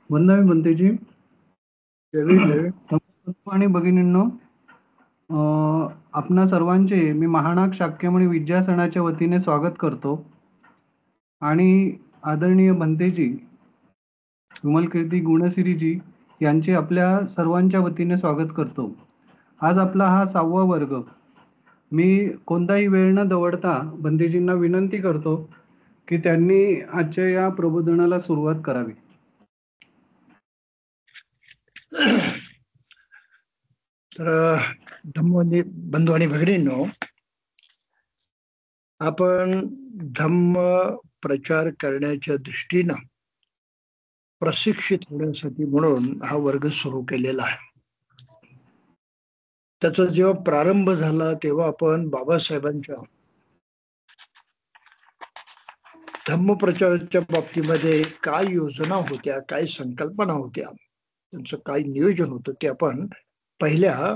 वंदना बनतेजी. नवीन नवीन आणि भगिनींनो, आपणा सर्वांचे मी महानाग शाक्यमणी विद्यासनाच्या वतीने स्वागत करतो. आणि आदरणीय बनतेजी विमलकीर्ती गुणसिरीजी यांचे आपल्या सर्वांच्या वतीने स्वागत करतो. आज आपला हा 6वा वर्ग. मी कोणताही वेळ न दवडता बनतेजींना विनंती करतो की त्यांनी आजच्या या प्रबोधनाला सुरुवात करावी. तर बंधू आणि भगिनींनो, आपण धम्म प्रचार करण्याच्या दृष्टीनं प्रशिक्षित होण्यासाठी म्हणून हा वर्ग सुरू केलेला आहे. त्याचा जेव्हा प्रारंभ झाला तेव्हा आपण बाबासाहेबांच्या धम्म प्रचाराच्या बाबतीमध्ये काय योजना होत्या, काय संकल्पना होत्या, त्यांचं काय नियोजन होतं ते आपण पहिल्या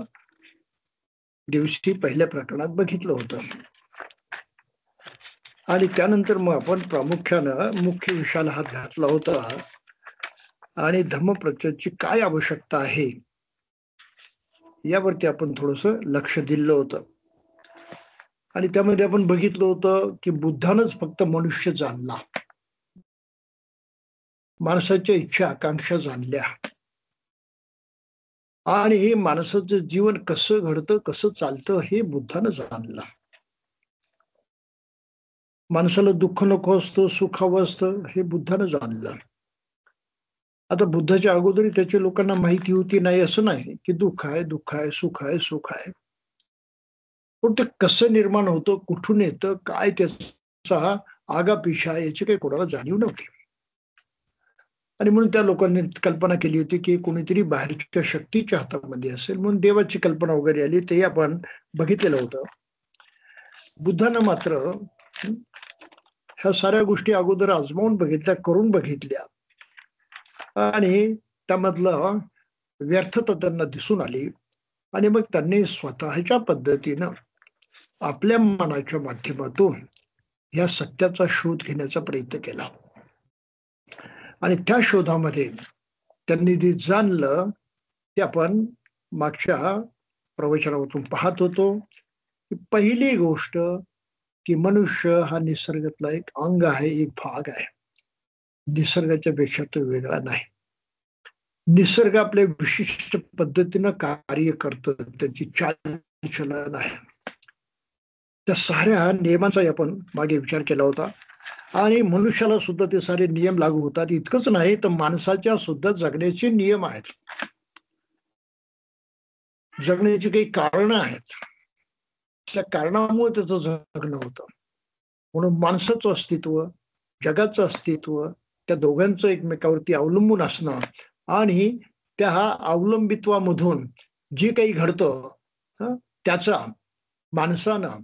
दिवशी पहिल्या प्रकरणात बघितलं होतं. आणि त्यानंतर मग आपण प्रामुख्यानं मुख्य विषयाला हात घातला होता आणि धम्मप्रचाराची काय आवश्यकता आहे यावरती आपण थोडस लक्ष दिलं होतं. आणि त्यामध्ये आपण बघितलं होतं की बुद्धानच फक्त मनुष्य जाणला, माणसाच्या इच्छा आकांक्षा जाणल्या, आणि हे माणसाचं जीवन कसं घडतं कसं चालतं हे बुद्धानं जाणलं. माणसाला दुःख नको असतं, सुख हवं असतं हे बुद्धानं जाणलं. आता बुद्धाच्या अगोदरी त्याच्या लोकांना माहिती होती नाही असं नाही की दुःख आहे, दुःख आहे, सुख आहे, सुख आहे. पण ते कसं निर्माण होतं, कुठून येतं, काय त्याचा आगापिछा याची काही कोणाला जाणीव नव्हती. आणि म्हणून त्या लोकांनी कल्पना केली होती की कोणीतरी बाहेरच्या शक्तीच्या हातामध्ये असेल, म्हणून देवाची कल्पना वगैरे आली, ते आपण बघितलेलं होतं. बुद्धानं मात्र ह्या साऱ्या गोष्टी अगोदर आजमावून बघितल्या, करून बघितल्या, आणि त्यामधलं व्यर्थता त्यांना दिसून आली. आणि मग त्यांनी स्वतःच्या पद्धतीनं आपल्या मनाच्या माध्यमातून या सत्याचा शोध घेण्याचा प्रयत्न केला. आणि त्या शोधामध्ये त्यांनी जे जाणलं ते आपण मागच्या प्रवचनातून पाहत होतो. पहिली गोष्ट की मनुष्य हा निसर्गातला एक अंग आहे, एक भाग आहे, निसर्गाच्या पेक्षा तो वेगळा नाही. निसर्ग आपल्या विशिष्ट पद्धतीनं कार्य करतो, त्याची चालचलन आहे. त्या साऱ्या नियमांचा आपण मागे विचार केला होता. आणि मनुष्याला सुद्धा ते सारे नियम लागू होतात. इतकंच नाही तर माणसाच्या सुद्धा जगण्याचे नियम आहेत, जगण्याची काही कारण आहेत, त्या कारणामुळे त्याचं जगणं होतं. म्हणून माणसाचं अस्तित्व, जगाचं अस्तित्व, त्या दोघांचं एकमेकावरती अवलंबून असणं, आणि त्या अवलंबित्वामधून जे काही घडतं त्याचा माणसानं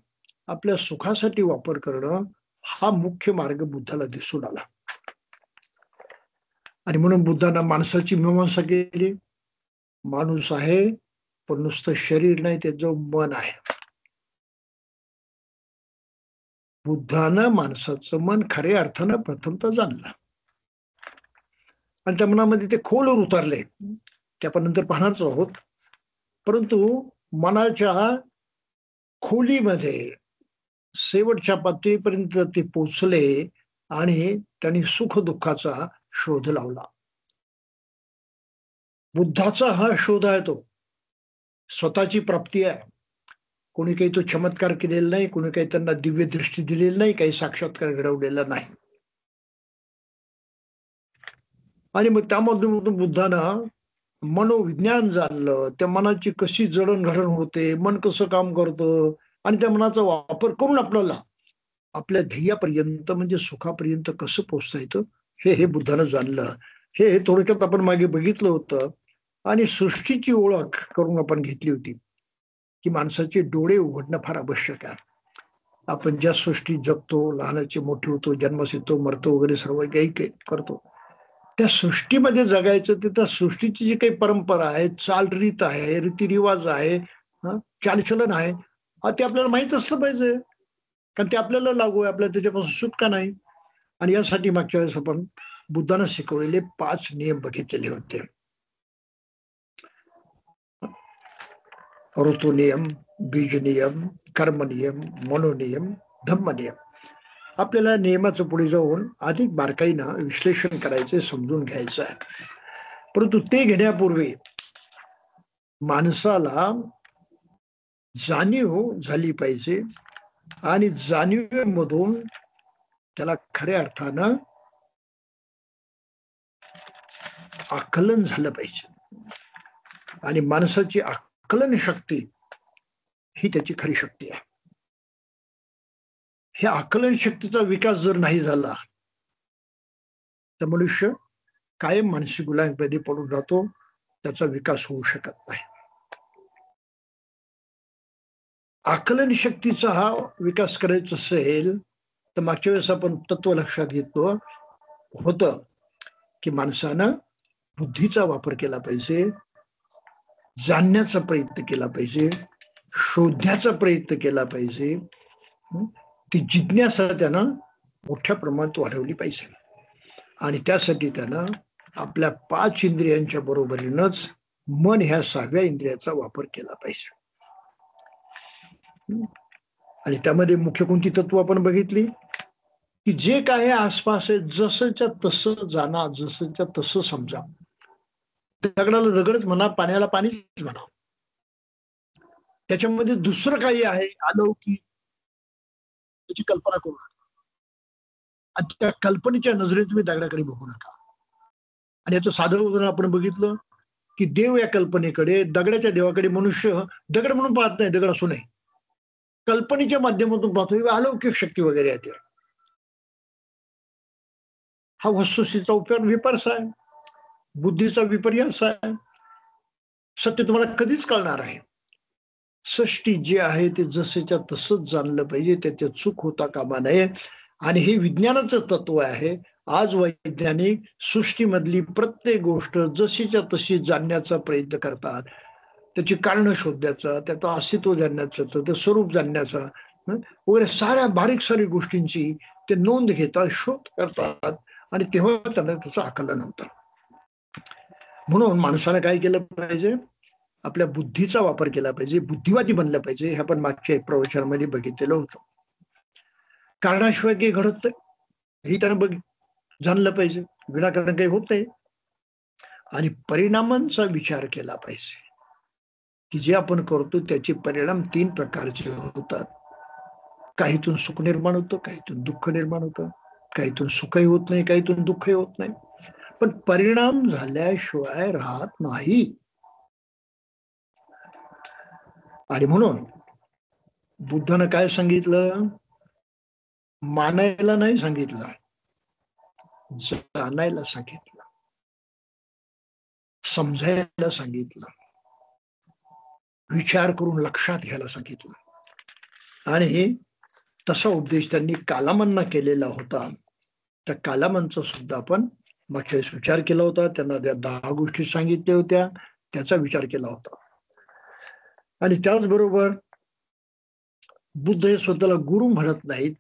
आपल्या सुखासाठी वापर करणं हा मुख्य मार्ग बुद्धाला दिसून आला. आणि म्हणून बुद्धांना माणसाची मीमांसा केली. माणूस आहे पण नुसतं शरीर नाही, त्याचं मन आहे. बुद्धानं माणसाचं मन खऱ्या अर्थानं प्रथमतः जाणलं आणि त्या मनामध्ये ते खोलवर उतरले, ते आपण नंतर पाहणारच आहोत. परंतु मनाच्या खोलीमध्ये शेवटच्या पातळीपर्यंत ते पोचले आणि त्यांनी सुख दुःखाचा शोध लावला. बुद्धाचा हा शोध आहे, तो स्वतःची प्राप्ती आहे. कोणी काही तो चमत्कार केलेला नाही, कोणी काही त्यांना दिव्य दृष्टी दिलेली नाही, काही साक्षात्कार घडवलेला नाही. आणि मग त्यामधून बुद्धानं मनोविज्ञान जाणलं, त्या मनाची कशी जडणघडण होते, मन कसं काम करतं, आणि त्या मनाचा वापर करून आपल्याला आपल्या ध्येयापर्यंत म्हणजे सुखापर्यंत कसं पोचता येतं हे बुद्धानं जाणलं. हे थोडक्यात आपण मागे बघितलं होतं. आणि सृष्टीची ओळख करून आपण घेतली होती की माणसाचे डोळे उघडणं फार आवश्यक आहे. आपण ज्या सृष्टीत जगतो, लहानाचे मोठे होतो, जन्मास येतो, मरतो वगैरे सर्व काही करतो, त्या सृष्टीमध्ये जगायचं, तर त्या सृष्टीची जी काही परंपरा आहे, चालरीत आहे, रीतिरिवाज आहे, चालचलन आहे, ते आपल्याला माहित असलं पाहिजे, कारण ते आपल्याला लागू आहे, आपल्याला त्याच्यापासून सुटका नाही. आणि यासाठी मागच्या वेळेस आपण बुद्धानं शिकवलेले 5 नियम बघितलेले होते. ऋतू नियम, बीज नियम, कर्म नियम, मनोनियम, धम्म नियम. आपल्याला नियमाचं पुढे जाऊन अधिक बारकाईनं विश्लेषण करायचे, समजून घ्यायचं आहे. परंतु ते घेण्यापूर्वी माणसाला जाणीव झाली पाहिजे आणि जाणीवेमधून त्याला खऱ्या अर्थानं आकलन झालं पाहिजे. आणि माणसाची आकलन शक्ती ही त्याची खरी शक्ती आहे. ह्या आकलन शक्तीचा विकास जर नाही झाला तर मनुष्य कायम मानसिक गुलामीमध्ये पडून राहतो, त्याचा विकास होऊ शकत नाही. आकलन शक्तीचा हा विकास करायचा असेल तर मागच्या वेळेस आपण तत्व लक्षात घेतलो होतं की माणसानं बुद्धीचा वापर केला पाहिजे, जाणण्याचा प्रयत्न केला पाहिजे, शोधण्याचा प्रयत्न केला पाहिजे. ती जिज्ञासा त्यानं मोठ्या प्रमाणात वाढवली पाहिजे. आणि त्यासाठी त्यानं आपल्या 5 इंद्रियांच्या बरोबरीनंच मन ह्या 6व्या इंद्रियाचा वापर केला पाहिजे. आणि त्यामध्ये मुख्य कोणती तत्व आपण बघितली की जे काय आसपास आहे जसंच्या तसं जाणा, जसंच्या तसं समजा. दगडाला दगडच म्हणा, पाण्याला पाणीच म्हणा. त्याच्यामध्ये दुसरं काही आहे अलौकिक त्याची कल्पना करू नका. आणि त्या कल्पनेच्या नजरेत तुम्ही दगडाकडे बघू नका. आणि याचं साधं उदाहरण आपण बघितलं की देव या कल्पनेकडे, दगडाच्या देवाकडे मनुष्य दगड म्हणून पाहत नाही, दगड असू नये, कल्पनेच्या माध्यमातून पाहतो. अलौकिक शक्ती वगैरे आहे. हा वस्तुस्थितीचा उपयोग विपर्स आहे, बुद्धीचा विपर्यास आहे. सत्य तुम्हाला कधीच कळणार आहे. सृष्टी जे आहे ते जसेच्या तसंच जाणलं पाहिजे, त्याच्यात चूक होता कामा नये. आणि हे विज्ञानाचं तत्व आहे. आज वैज्ञानिक सृष्टीमधली प्रत्येक गोष्ट जशीच्या तशी जाणण्याचा प्रयत्न करतात, त्याची कारण शोधण्याचा, त्याचं अस्तित्व जाणण्याचं, त्याचं स्वरूप जाणण्याचा वगैरे साऱ्या बारीक सारीक गोष्टींची ते नोंद घेतात, शोध करतात. आणि तेव्हा त्यांना त्याचं आकलन होतं. म्हणून माणसानं काय केलं पाहिजे, आपल्या बुद्धीचा वापर केला पाहिजे, बुद्धिवादी बनलं पाहिजे. हे आपण मागच्या एक प्रवचनामध्ये बघितलेलं होतं. कारणाशिवाय काही घडत नाही ही त्यानं जाणलं पाहिजे, विनाकारण काही होत नाही. आणि परिणामांचा विचार केला पाहिजे की जे आपण करतो त्याचे परिणाम 3 प्रकारचे होतात. काहीतून सुख निर्माण होतं, काहीतून दुःख निर्माण होतं, काहीतून सुखही होत नाही, काहीतून दुःखही होत नाही. पण परिणाम झाल्याशिवाय राहत नाही. आणि म्हणून बुद्धानं काय सांगितलं, मानायला नाही सांगितलं, जाणायला सांगितलं, समजायला सांगितलं, विचार करून लक्षात घ्यायला सांगितलं. आणि तसा उपदेश त्यांनी कालामांना केलेला होता. त्या कालामांचा सुद्धा आपण मागच्या वेळेस विचार केला होता. त्यांना त्या 10 गोष्टी सांगितल्या होत्या, त्याचा विचार केला होता. आणि त्याचबरोबर बुद्ध हे स्वतःला गुरु म्हणत नाहीत,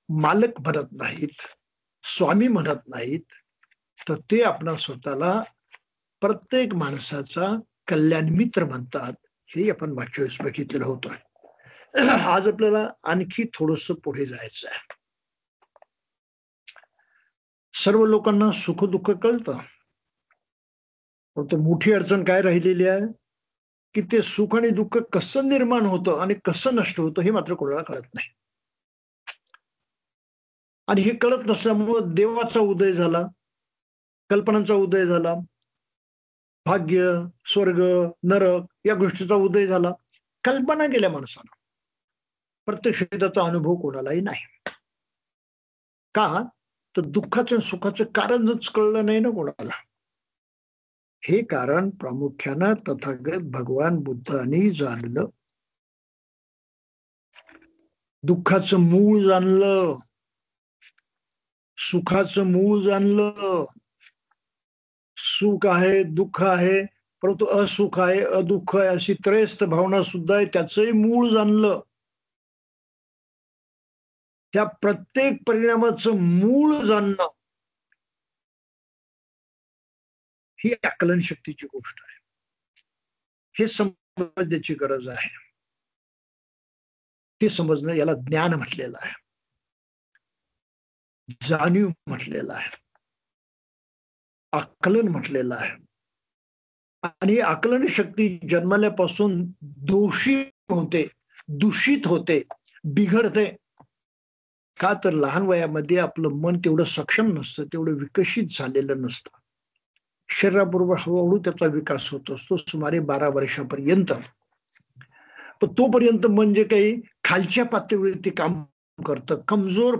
मालक म्हणत नाहीत, स्वामी म्हणत नाहीत, तर ते आपला स्वतःला प्रत्येक माणसाचा कल्याण मित्र म्हणतात. हे आपण मागच्या वेळेस बघितलेलं होतं. आज आपल्याला आणखी थोडस पुढे जायचं आहे. सर्व लोकांना सुख दुःख कळतं, पण मोठी अडचण काय राहिलेली आहे की ते सुख आणि दुःख कसं निर्माण होतं आणि कसं नष्ट होतं हे मात्र कोणाला कळत नाही. आणि हे कळत नसल्यामुळं देवाचा उदय झाला, कल्पनांचा उदय झाला, भाग्य, स्वर्ग, नरक या गोष्टीचा उदय झाला. कल्पना केल्या माणसाला, प्रत्यक्ष त्याचा अनुभव कोणालाही नाही. का तर दुःखाचं आणि सुखाचं कारणच कळलं नाही ना कोणाला. हे कारण प्रामुख्यानं तथागत भगवान बुद्धांनी जाणलं. दुःखाचं मूळ जाणलं, सुखाचं मूळ जाणलं. सुख आहे, दुःख आहे, परंतु असुख आहे, अदुःख आहे अशी त्रयस्थ भावना सुद्धा आहे, त्याचंही मूळ जाणलं. त्या प्रत्येक परिणामाचं मूळ जाणणं ही आकलन शक्तीची गोष्ट आहे. हे समजण्याची गरज आहे. ते समजणं याला ज्ञान म्हटलेलं आहे, जाणीव म्हटलेलं आहे, आकलन म्हटलेलं आहे. आणि आकलन शक्ती जन्मल्यापासून दोषी होते, दूषित होते, बिघडते. का तर लहान वयामध्ये आपलं मन तेवढं सक्षम नसतं, तेवढं विकसित झालेलं नसतं. शरीराबरोबर हळूहळू त्याचा विकास होत असतो सुमारे 12 वर्षापर्यंत. पण तोपर्यंत म्हणजे काही खालच्या पातळीवरती काम करतं, कमजोर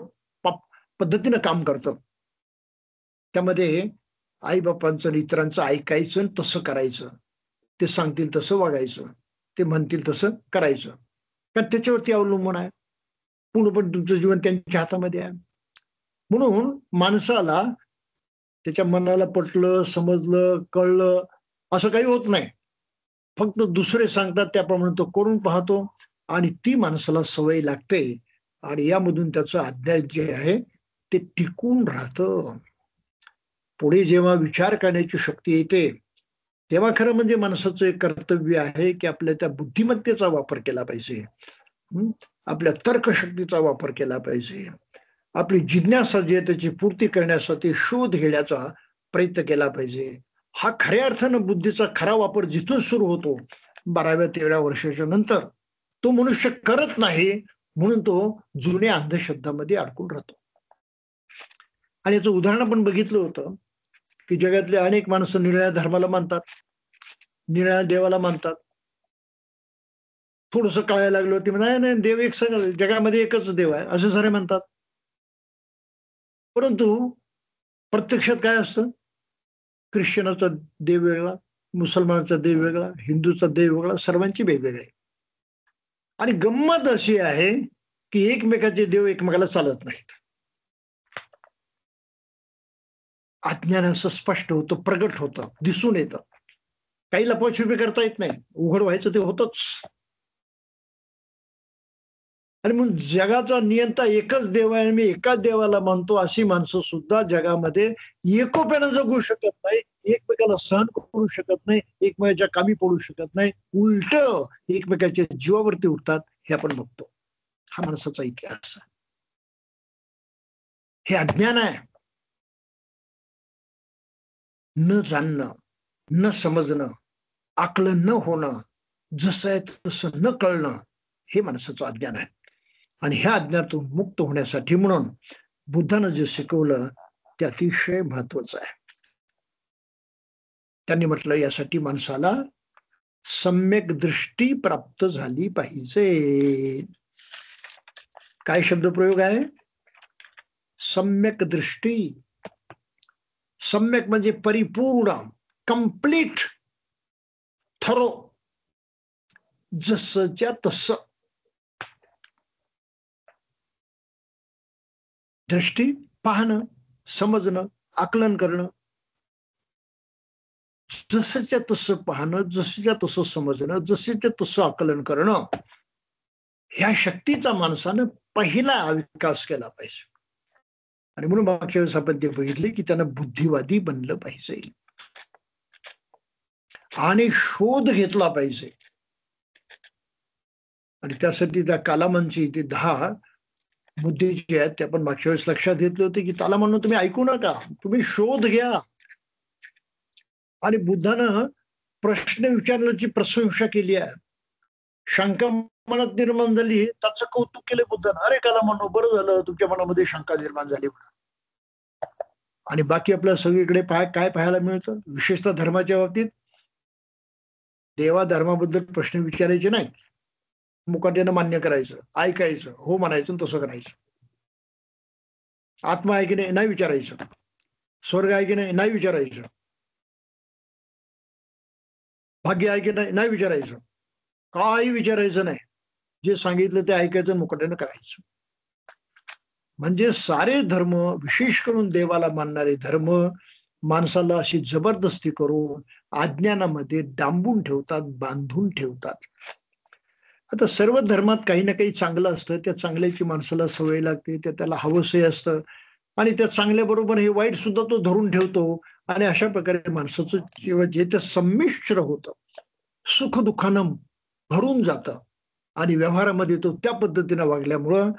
पद्धतीनं काम करतं. त्यामध्ये आई बापांचं इतरांचं ऐकायचं आणि तसं करायचं, ते सांगतील तसं वागायचं, ते म्हणतील तसं करायचं, कारण त्याच्यावरती अवलंबून आहे. पूर्णपणे तुमचं जीवन त्यांच्या हातामध्ये आहे. म्हणून माणसाला त्याच्या मनाला पटलं, समजलं, कळलं असं काही होत नाही. फक्त दुसरे सांगतात त्याप्रमाणे तो करून पाहतो आणि ती माणसाला सवय लागते आणि यामधून त्याचं अध्याय जे आहे ते टिकून राहतं. पुढे जेव्हा विचार करण्याची शक्ती येते तेव्हा खरं म्हणजे माणसाचं एक कर्तव्य आहे की आपल्या त्या बुद्धिमत्तेचा वापर केला पाहिजे, आपल्या तर्कशक्तीचा वापर केला पाहिजे, आपली जिज्ञासा जी आहे त्याची पूर्ती करण्यासाठी शोध घेण्याचा प्रयत्न केला पाहिजे. हा खऱ्या अर्थानं बुद्धीचा खरा वापर जिथून सुरू होतो 12व्या-13व्या वर्षाच्या नंतर, तो मनुष्य करत नाही म्हणून तो जुन्या अंधश्रद्धामध्ये अडकून राहतो. आणि याचं उदाहरण आपण बघितलं होतं की जगातले अनेक माणसं निराळ्या धर्माला मानतात, निराळ्या देवाला मानतात. थोडस कळायला लागलं होती, नाही देव एक जगामध्ये एकच देव आहे असे सारे म्हणतात. परंतु प्रत्यक्षात काय असतं, ख्रिश्चनाचा देव वेगळा, मुसलमानाचा देव वेगळा, हिंदूचा देव वेगळा, सर्वांची वेगवेगळे. आणि गंमत अशी आहे की एकमेकाचे देव एकमेकाला चालत नाहीत. अज्ञान असं स्पष्ट होतं, प्रगट होतं, दिसून येतं. काही लपवाछुपी करता येत नाही, उघड व्हायचं ते होतच. आणि म्हणून जगाचा नियंता एकच देव आहे, मी एकाच देवाला मानतो अशी माणसं सुद्धा जगामध्ये एकोप्यानं जगू शकत नाही, एकमेकाला सहन करू शकत नाही, एकमेकाच्या कामी पडू शकत नाही, उलट एकमेकाच्या जीवावरती उठतात. हे आपण बघतो. हा माणसाचा इतिहास आहे. हे अज्ञान आहे. न जाणणं, न समजणं, आकलन न होणं, जसं आहे तसं न कळणं, हे माणसाचं अज्ञान आहे. आणि ह्या अज्ञानातून मुक्त होण्यासाठी म्हणून बुद्धानं जे शिकवलं ते अतिशय महत्वाचं आहे. त्यांनी म्हटलं यासाठी माणसाला सम्यक दृष्टी प्राप्त झाली पाहिजे. काय शब्दप्रयोग आहे? सम्यक दृष्टी. सम्यक म्हणजे परिपूर्ण, कंप्लीट, थरो, जसच्या तसं. दृष्टी पाहणं, समजणं, आकलन करणं, जसच्या तसं पाहणं, जसच्या तसं समजणं, जसच्या तसं आकलन करणं, ह्या शक्तीचा माणसानं पहिला विकास केला पाहिजे. आणि म्हणून मागच्या वेळेस आपण ते बघितले की त्यांना बुद्धिवादी बनलं पाहिजे आणि शोध घेतला पाहिजे. आणि त्यासाठी त्या कालामांची ते 10 मुद्दे जे आहेत ते आपण मागच्या वेळेस लक्षात घेतले होते की त्याला म्हणून तुम्ही ऐकू नका, तुम्ही शोध घ्या. आणि बुद्धानं प्रश्न विचारण्याची प्रशंसा केली आहे. शंका मनात निर्माण झाली त्याचं कौतुक केलं बुद्धानं. अरे काला म्हणून बरं झालं तुमच्या मनामध्ये शंका निर्माण झाली म्हणून. आणि बाकी आपल्या सगळीकडे काय पाहायला मिळतं, विशेषतः धर्माच्या बाबतीत देवा धर्माबद्दल प्रश्न विचारायचे नाही, मुकाट्यानं मान्य करायचं, ऐकायचं, हो म्हणायचं, तसं करायचं. आत्मा आहे की नाही विचारायचं, स्वर्ग आहे की नाही विचारायचं, भाग्य आहे की नाही विचारायचं, काही विचारायचं नाही. जे सांगितलं ते ऐकायचं, मुकाट्यानं करायचं. म्हणजे सारे धर्म, विशेष करून देवाला मानणारे धर्म, माणसाला अशी जबरदस्ती करून अज्ञानामध्ये डांबून ठेवतात, बांधून ठेवतात. आता सर्व धर्मात काही ना काही चांगलं असतं, त्या चांगल्याची माणसाला सवय लागते, त्याला हवंसही असतं. आणि त्या चांगल्या बरोबर हे वाईट सुद्धा तो धरून ठेवतो. आणि अशा प्रकारे माणसाचं जेव्हा जे ते संमिश्र होतं, सुख दुःखानं भरून जातं आणि व्यवहारामध्ये तो त्या पद्धतीने वागल्यामुळं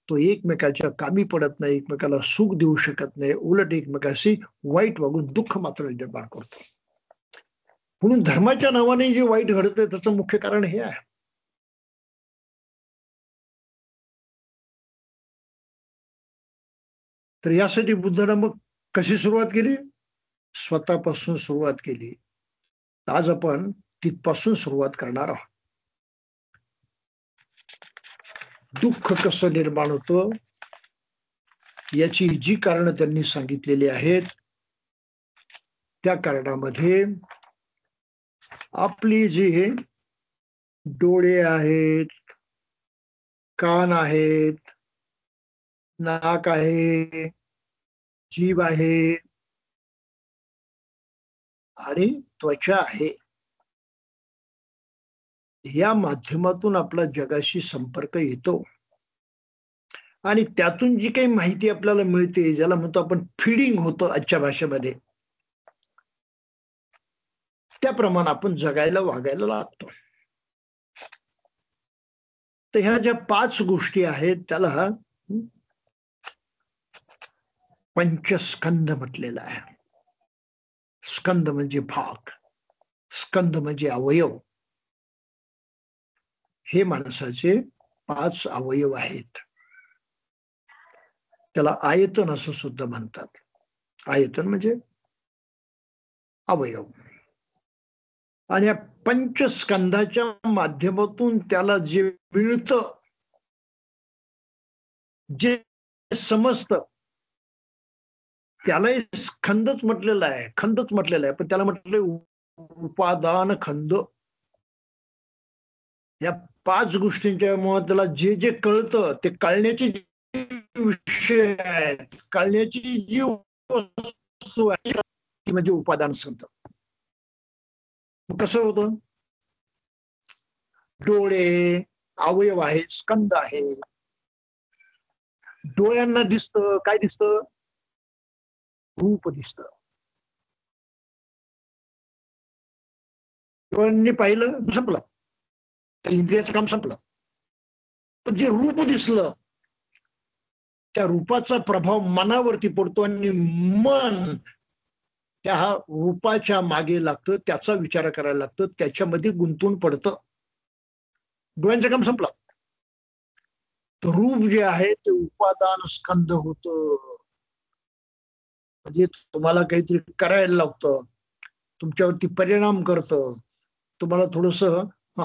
तो एकमेकाच्या कामी पडत नाही, एकमेकाला सुख देऊ शकत नाही, उलट एकमेकाशी वाईट वागून दुःख मात्र निर्माण करतो. म्हणून धर्माच्या नावाने जे वाईट घडतंय त्याचं मुख्य कारण हे आहे. तर यासाठी बुद्धानं मग कशी सुरुवात केली? स्वतःपासून सुरुवात केली. आज आपण तिथपासून सुरुवात करणार आहोत. दुःख कसं निर्माण होतं याची जी कारण त्यांनी सांगितलेली आहेत, त्या कारणामध्ये आपली जी डोळे आहेत, कान आहेत, नाक आहे, जीभ आहे आणि त्वचा आहे, या माध्यमातून आपला जगाशी संपर्क येतो. आणि त्यातून जी काही माहिती आपल्याला मिळते, ज्याला म्हणतो आपण फीडिंग होतं आजच्या भाषेमध्ये, त्याप्रमाणे आपण जगायला वागायला लागतो. तर ह्या ज्या 5 गोष्टी आहेत त्याला पंचस्कंद म्हटलेलं आहे. स्कंद म्हणजे भाग, स्कंद म्हणजे अवयव. हे माणसाचे 5 अवयव आहेत. त्याला आयतन असं सुद्धा म्हणतात. आयतन म्हणजे अवयव. आणि या पंचस्कंदाच्या माध्यमातून त्याला जे मिळतं, जे समजतं, त्यालाही स्कंदच म्हटलेलं आहे, खंदच म्हटलेलं आहे. पण त्याला म्हटलं उपादान खंद. या 5 गोष्टींच्या मुळे त्याला जे जे कळतं ते कळण्याचे विषय आहेत, कळण्याची जी वस्तू आहे ती म्हणजे उपादान स्कंद. कसं होतं? डोळे अवयव आहे, स्कंद आहे. डोळ्यांना दिसतं, काय दिसतं? रूप दिसतं. डोळ्यांनी पाहिलं संपलं, तर इंद्रियाचं काम संपलं. पण जे रूप दिसलं, त्या रूपाचा प्रभाव मनावरती पडतो आणि मन त्या रूपाच्या मागे लागतं, त्याचा विचार करायला लागतं, त्याच्यामध्ये गुंतून पडतं. डोळ्यांचं काम संपलं. तर रूप जे आहे ते उपादान स्कंद होतं. म्हणजे तुम्हाला काहीतरी करायला लावतं, तुमच्यावरती परिणाम करतं, तुम्हाला थोडस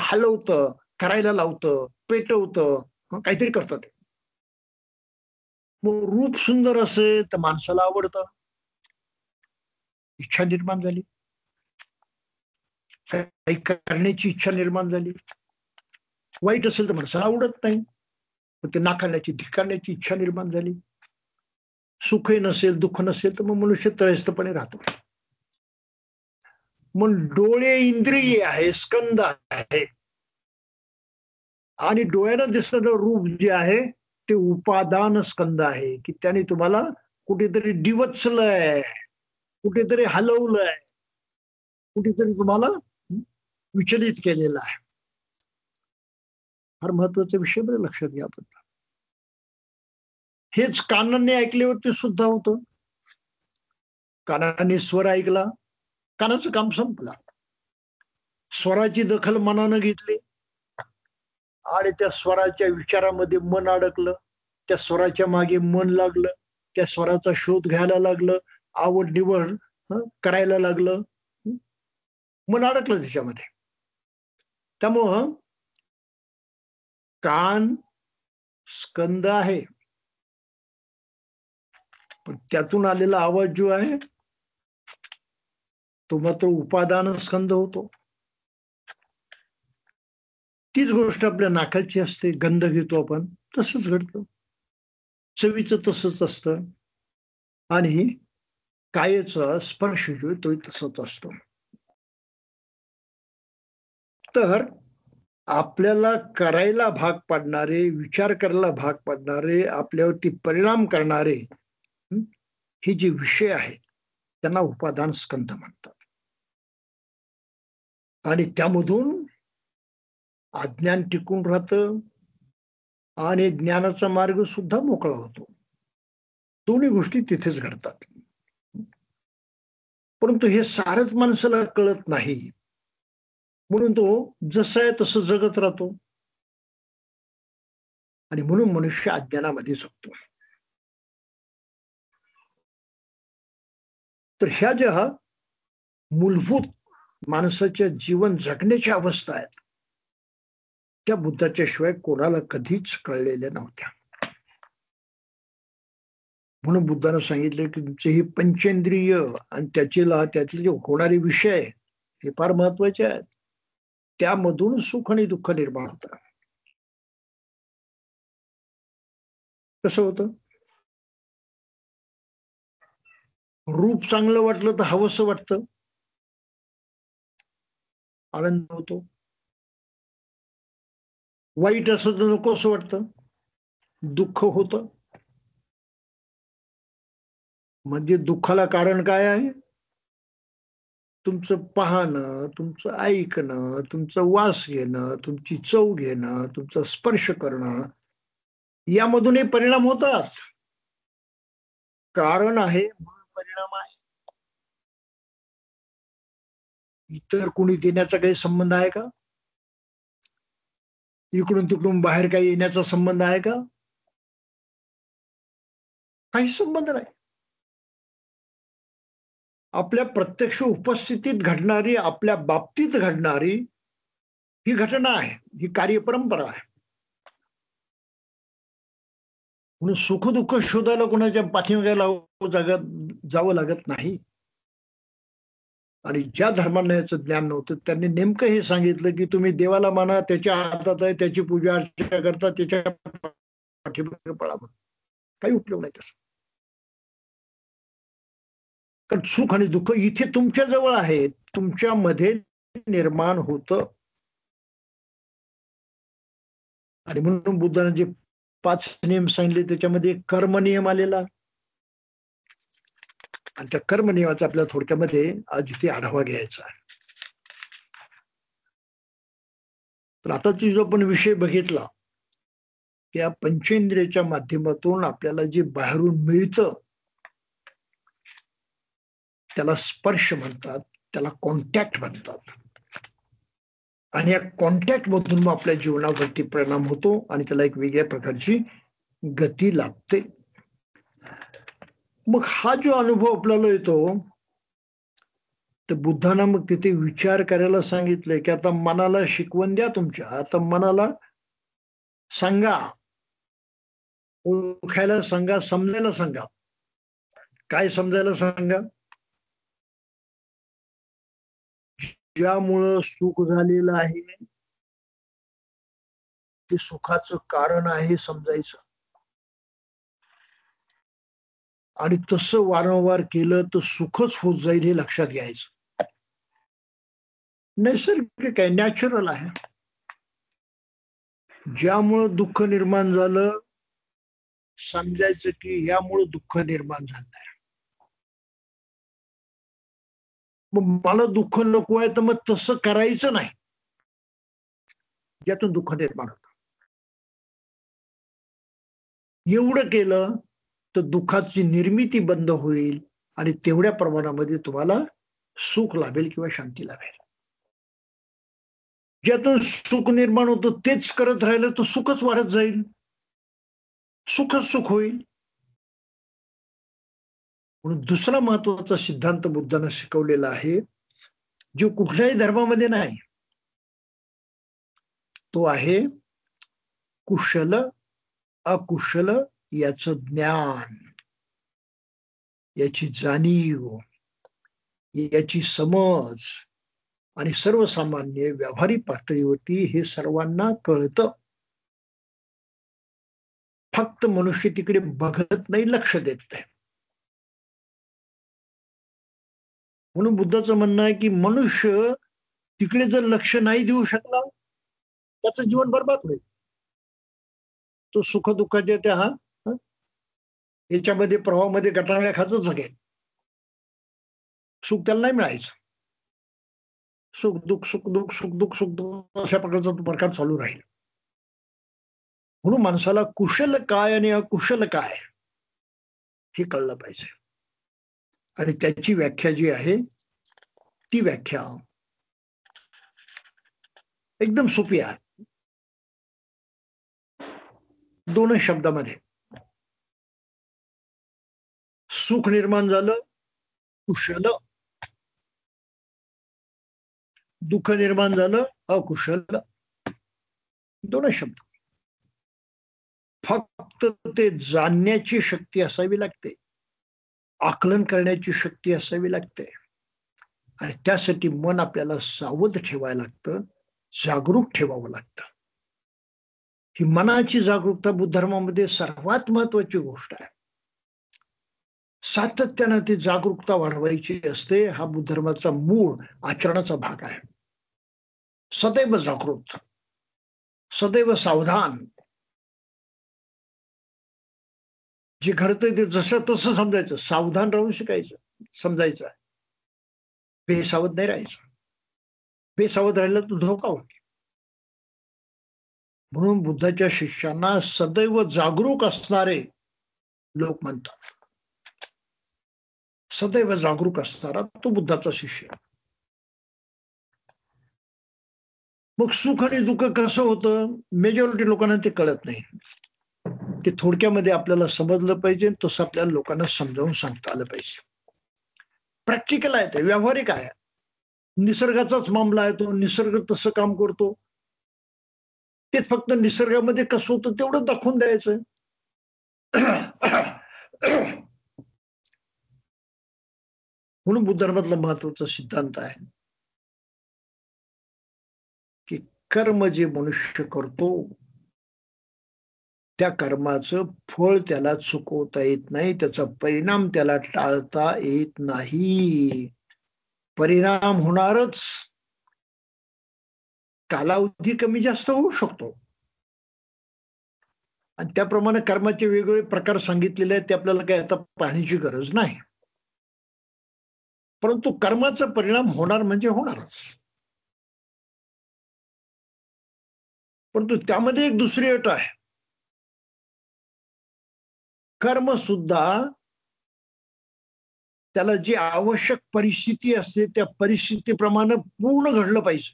हलवतं, करायला लावतं, पेटवतं, काहीतरी करतं ते. मग रूप सुंदर असेल तर माणसाला आवडतं, इच्छा निर्माण झाली, काही करण्याची इच्छा निर्माण झाली. वाईट असेल तर माणसाला आवडत नाही, ते नाकारण्याची धिक्कारण्याची इच्छा निर्माण झाली. सुखही नसेल, दुःख नसेल तर मग मनुष्य त्रयस्थपणे राहतो. मग डोळे इंद्रिय आहे, स्कंद आहे. आणि डोळ्यानं दिसणारं रूप जे आहे ते उपादान स्कंद आहे, की त्याने तुम्हाला कुठेतरी डिवचलंय, कुठेतरी हलवलंय, कुठेतरी तुम्हाला विचलित केलेलं आहे. फार महत्वाचा विषय बरं, लक्षात घ्या आपण. हेच कानाने ऐकल्यावरती सुद्धा होतं. कानाने स्वर ऐकला, कानाचं काम संपलं. स्वराची दखल मनानं घेतली आणि त्या स्वराच्या विचारामध्ये मन अडकलं, त्या स्वराच्या मागे मन लागलं, त्या स्वराचा शोध घ्यायला लागलं, आवड निवड करायला लागलं, मन अडकलं त्याच्यामध्ये. त्यामुळं कान स्कंद आहे, पण त्यातून आलेला आवाज जो आहे तो मात्र उपादान स्कंद होतो. तीच गोष्ट आपल्या नाकाची असते, गंध घेतो आपण, तसंच घडतं. चवीचं तसंच असतं आणि कायेचा स्पर्श जो तो तसंच असतो. तर आपल्याला करायला भाग पाडणारे, विचार करायला भाग पाडणारे, आपल्यावरती परिणाम करणारे हे जे विषय आहेत त्यांना उपादान स्कंध म्हणतात. आणि त्यामधून अज्ञान टिकून राहतं आणि ज्ञानाचा मार्ग सुद्धा मोकळा होतो. दोन्ही गोष्टी तिथेच घडतात. परंतु हे सारंच माणसाला कळत नाही, म्हणून तो जसं आहे तसं जगत राहतो आणि म्हणून मनुष्य अज्ञानामध्ये जगतो. तर ह्या ज्या मूलभूत माणसाच्या जीवन जगण्याच्या अवस्था आहेत त्या बुद्धाच्या शिवाय कोणाला कधीच कळलेल्या नव्हत्या. म्हणून बुद्धानं सांगितलं की तुमचे ही पंचेंद्रिय आणि त्यातील जे होणारे विषय हे फार महत्वाचे आहेत. त्यामधून सुख आणि दुःख निर्माण होतं. कसं होतं? रूप चांगलं वाटलं तर हवंसं वाटतं, आनंद होतो. वाईट असं तर नकोसं वाटतं, दुःख होतं. म्हणजे दुःखाला कारण काय आहे? तुमचं पाहणं, तुमचं ऐकणं, तुमचं वास घेणं, तुमची चव घेणं, तुमचा स्पर्श करणं, यामधून हे परिणाम होतात. कारण आहे म्हणून परिणाम आहे. इतर कोणी देण्याचा काही संबंध आहे का? इकडून तिकडून बाहेर काही येण्याचा संबंध आहे का? काही संबंध नाही. आपल्या प्रत्यक्ष उपस्थितीत घडणारी, आपल्या बाबतीत घडणारी ही घटना आहे, ही कार्यपरंपरा आहे. म्हणून सुख दुःख शोधायला कोणाच्या पाठीमागे जावं लागत नाही. आणि ज्या धर्मांना याचं ज्ञान नव्हतं त्यांनी नेमकं हे सांगितलं की तुम्ही देवाला माना, त्याच्या हातात आहे, त्याची पूजा अर्चना करता, त्याच्या पाठीमागे पळा. काही उपयोग नाही तसं. कारण सुख आणि दुःख इथे तुमच्या जवळ आहे, तुमच्यामध्ये निर्माण होतं. आणि म्हणून बुद्धाने जे 5 नियम सांगितले त्याच्यामध्ये कर्म नियम आलेला. आणि त्या कर्म नियमाचा आपल्या थोडक्यामध्ये आज इथे आढावा घ्यायचा आहे. तर आताची जो आपण विषय बघितला, या पंचेंद्रियाच्या माध्यमातून आपल्याला जे बाहेरून मिळतं त्याला स्पर्श म्हणतात, त्याला कॉन्टॅक्ट म्हणतात. आणि या कॉन्टॅक्ट मधून मग आपल्या जीवनावरती परिणाम होतो आणि त्याला एक वेगळ्या प्रकारची गती लागते. मग हा जो अनुभव आपल्याला येतो, तर बुद्धानं मग तिथे विचार करायला सांगितलंय की आता मनाला शिकवण द्या तुमच्या. आता मनाला सांगा, ओळखायला सांगा, समजायला सांगा. काय समजायला सांगा? ज्यामुळं सुख झालेलं आहे ते सुखाचं कारण आहे समजायचं. आणि तसं वारंवार केलं तर सुखच होत जाईल हे लक्षात घ्यायचं. नैसर्गिक आहे, नॅचरल आहे. ज्यामुळं दुःख निर्माण झालं समजायचं की यामुळं दुःख निर्माण झालंय. मग मला दुःख नको आहे तर मग तसं करायचं नाही, ज्यातून दुःख निर्माण होतं. एवढं केलं तर दुःखाची निर्मिती बंद होईल आणि तेवढ्या प्रमाणामध्ये तुम्हाला सुख लाभेल किंवा शांती लाभेल. ज्यातून सुख निर्माण होतं तेच करत राहिलं तर सुखच वाढत जाईल, सुखच सुख होईल. म्हणून दुसरा महत्वाचा सिद्धांत बुद्धानं शिकवलेला आहे, जो कुठल्याही धर्मामध्ये नाही, तो आहे कुशल अकुशल याचं ज्ञान, याची जाणीव, याची समज. आणि सर्वसामान्य व्यावहारिक पातळीवरती हे सर्वांना कळतं. फक्त मनुष्य तिकडे बघत नाही, लक्ष देत नाही. म्हणून बुद्धाचं म्हणणं आहे की मनुष्य तिकडे जर लक्ष नाही देऊ शकला त्याचं जीवन बरबाद होईल. तो सुख दुःखाच्या त्या याच्यामध्ये प्रवाहामध्ये गटांगळ्या खातच जगेल. सुख त्याला नाही मिळायचं. सुख दुःख सुख दुःख सुख दुःख सुख दुःख अशा प्रकारचा तो प्रकार चालू राहील. म्हणून माणसाला कुशल काय आणि अकुशल काय हे कळलं पाहिजे. आणि त्याची व्याख्या जी आहे ती व्याख्या एकदम सोपी आहे. 2 शब्दामध्ये. सुख निर्माण झालं कुशल, दुःख निर्माण झालं अकुशल. 2 शब्द. फक्त ते जाणण्याची शक्ती असावी लागते, आकलन करण्याची शक्ती असावी लागते. आणि त्यासाठी मन आपल्याला सावध ठेवायला लागतं, जागरूक ठेवावं लागतं. ही मनाची जागरूकता बुद्ध धर्मामध्ये सर्वात महत्वाची गोष्ट आहे. सातत्यानं ती जागरूकता वाढवायची असते. हा बुद्ध धर्माचा मूळ आचरणाचा भाग आहे. सदैव जागृत, सदैव सावधान. जे घडतंय ते जसं तसं समजायचं, सावधान राहून शिकायचं, समजायचं. बेसावध नाही राहायचं. बेसावध राहिलं तर धोका होईल. म्हणून बुद्धाच्या शिष्यांना सदैव जागरूक असणारे लोक म्हणतात. सदैव जागरूक असणारा तो बुद्धाचा शिष्य. मग सुख आणि दुःख कसं होतं, मेजॉरिटी लोकांना ते कळत नाही. ते थोडक्यामध्ये आपल्याला समजलं पाहिजे, तसं आपल्याला लोकांना समजावून सांगता आलं पाहिजे. प्रॅक्टिकल आहे, ते व्यावहारिक आहे. निसर्गाचाच मामला आहे तो. निसर्ग तसं काम करतो. ते फक्त निसर्गामध्ये कसं होतं तेवढं दाखवून द्यायचं. म्हणून बुद्ध धर्मातला महत्वाचा सिद्धांत आहे की कर्म जे मनुष्य करतो त्या कर्माचं फळ त्याला चुकवता येत नाही, त्याचा परिणाम त्याला टाळता येत नाही. परिणाम होणारच. कालावधी कमी जास्त होऊ शकतो. आणि त्याप्रमाणे कर्माचे वेगवेगळे प्रकार सांगितलेले आहेत, ते आपल्याला काही आता पाहण्याची गरज नाही. परंतु कर्माचा परिणाम होणार म्हणजे होणारच. परंतु त्यामध्ये एक दुसरी अट आहे. कर्म सुद्धा त्याला जी आवश्यक परिस्थिती असते त्या परिस्थितीप्रमाणे पूर्ण घडलं पाहिजे,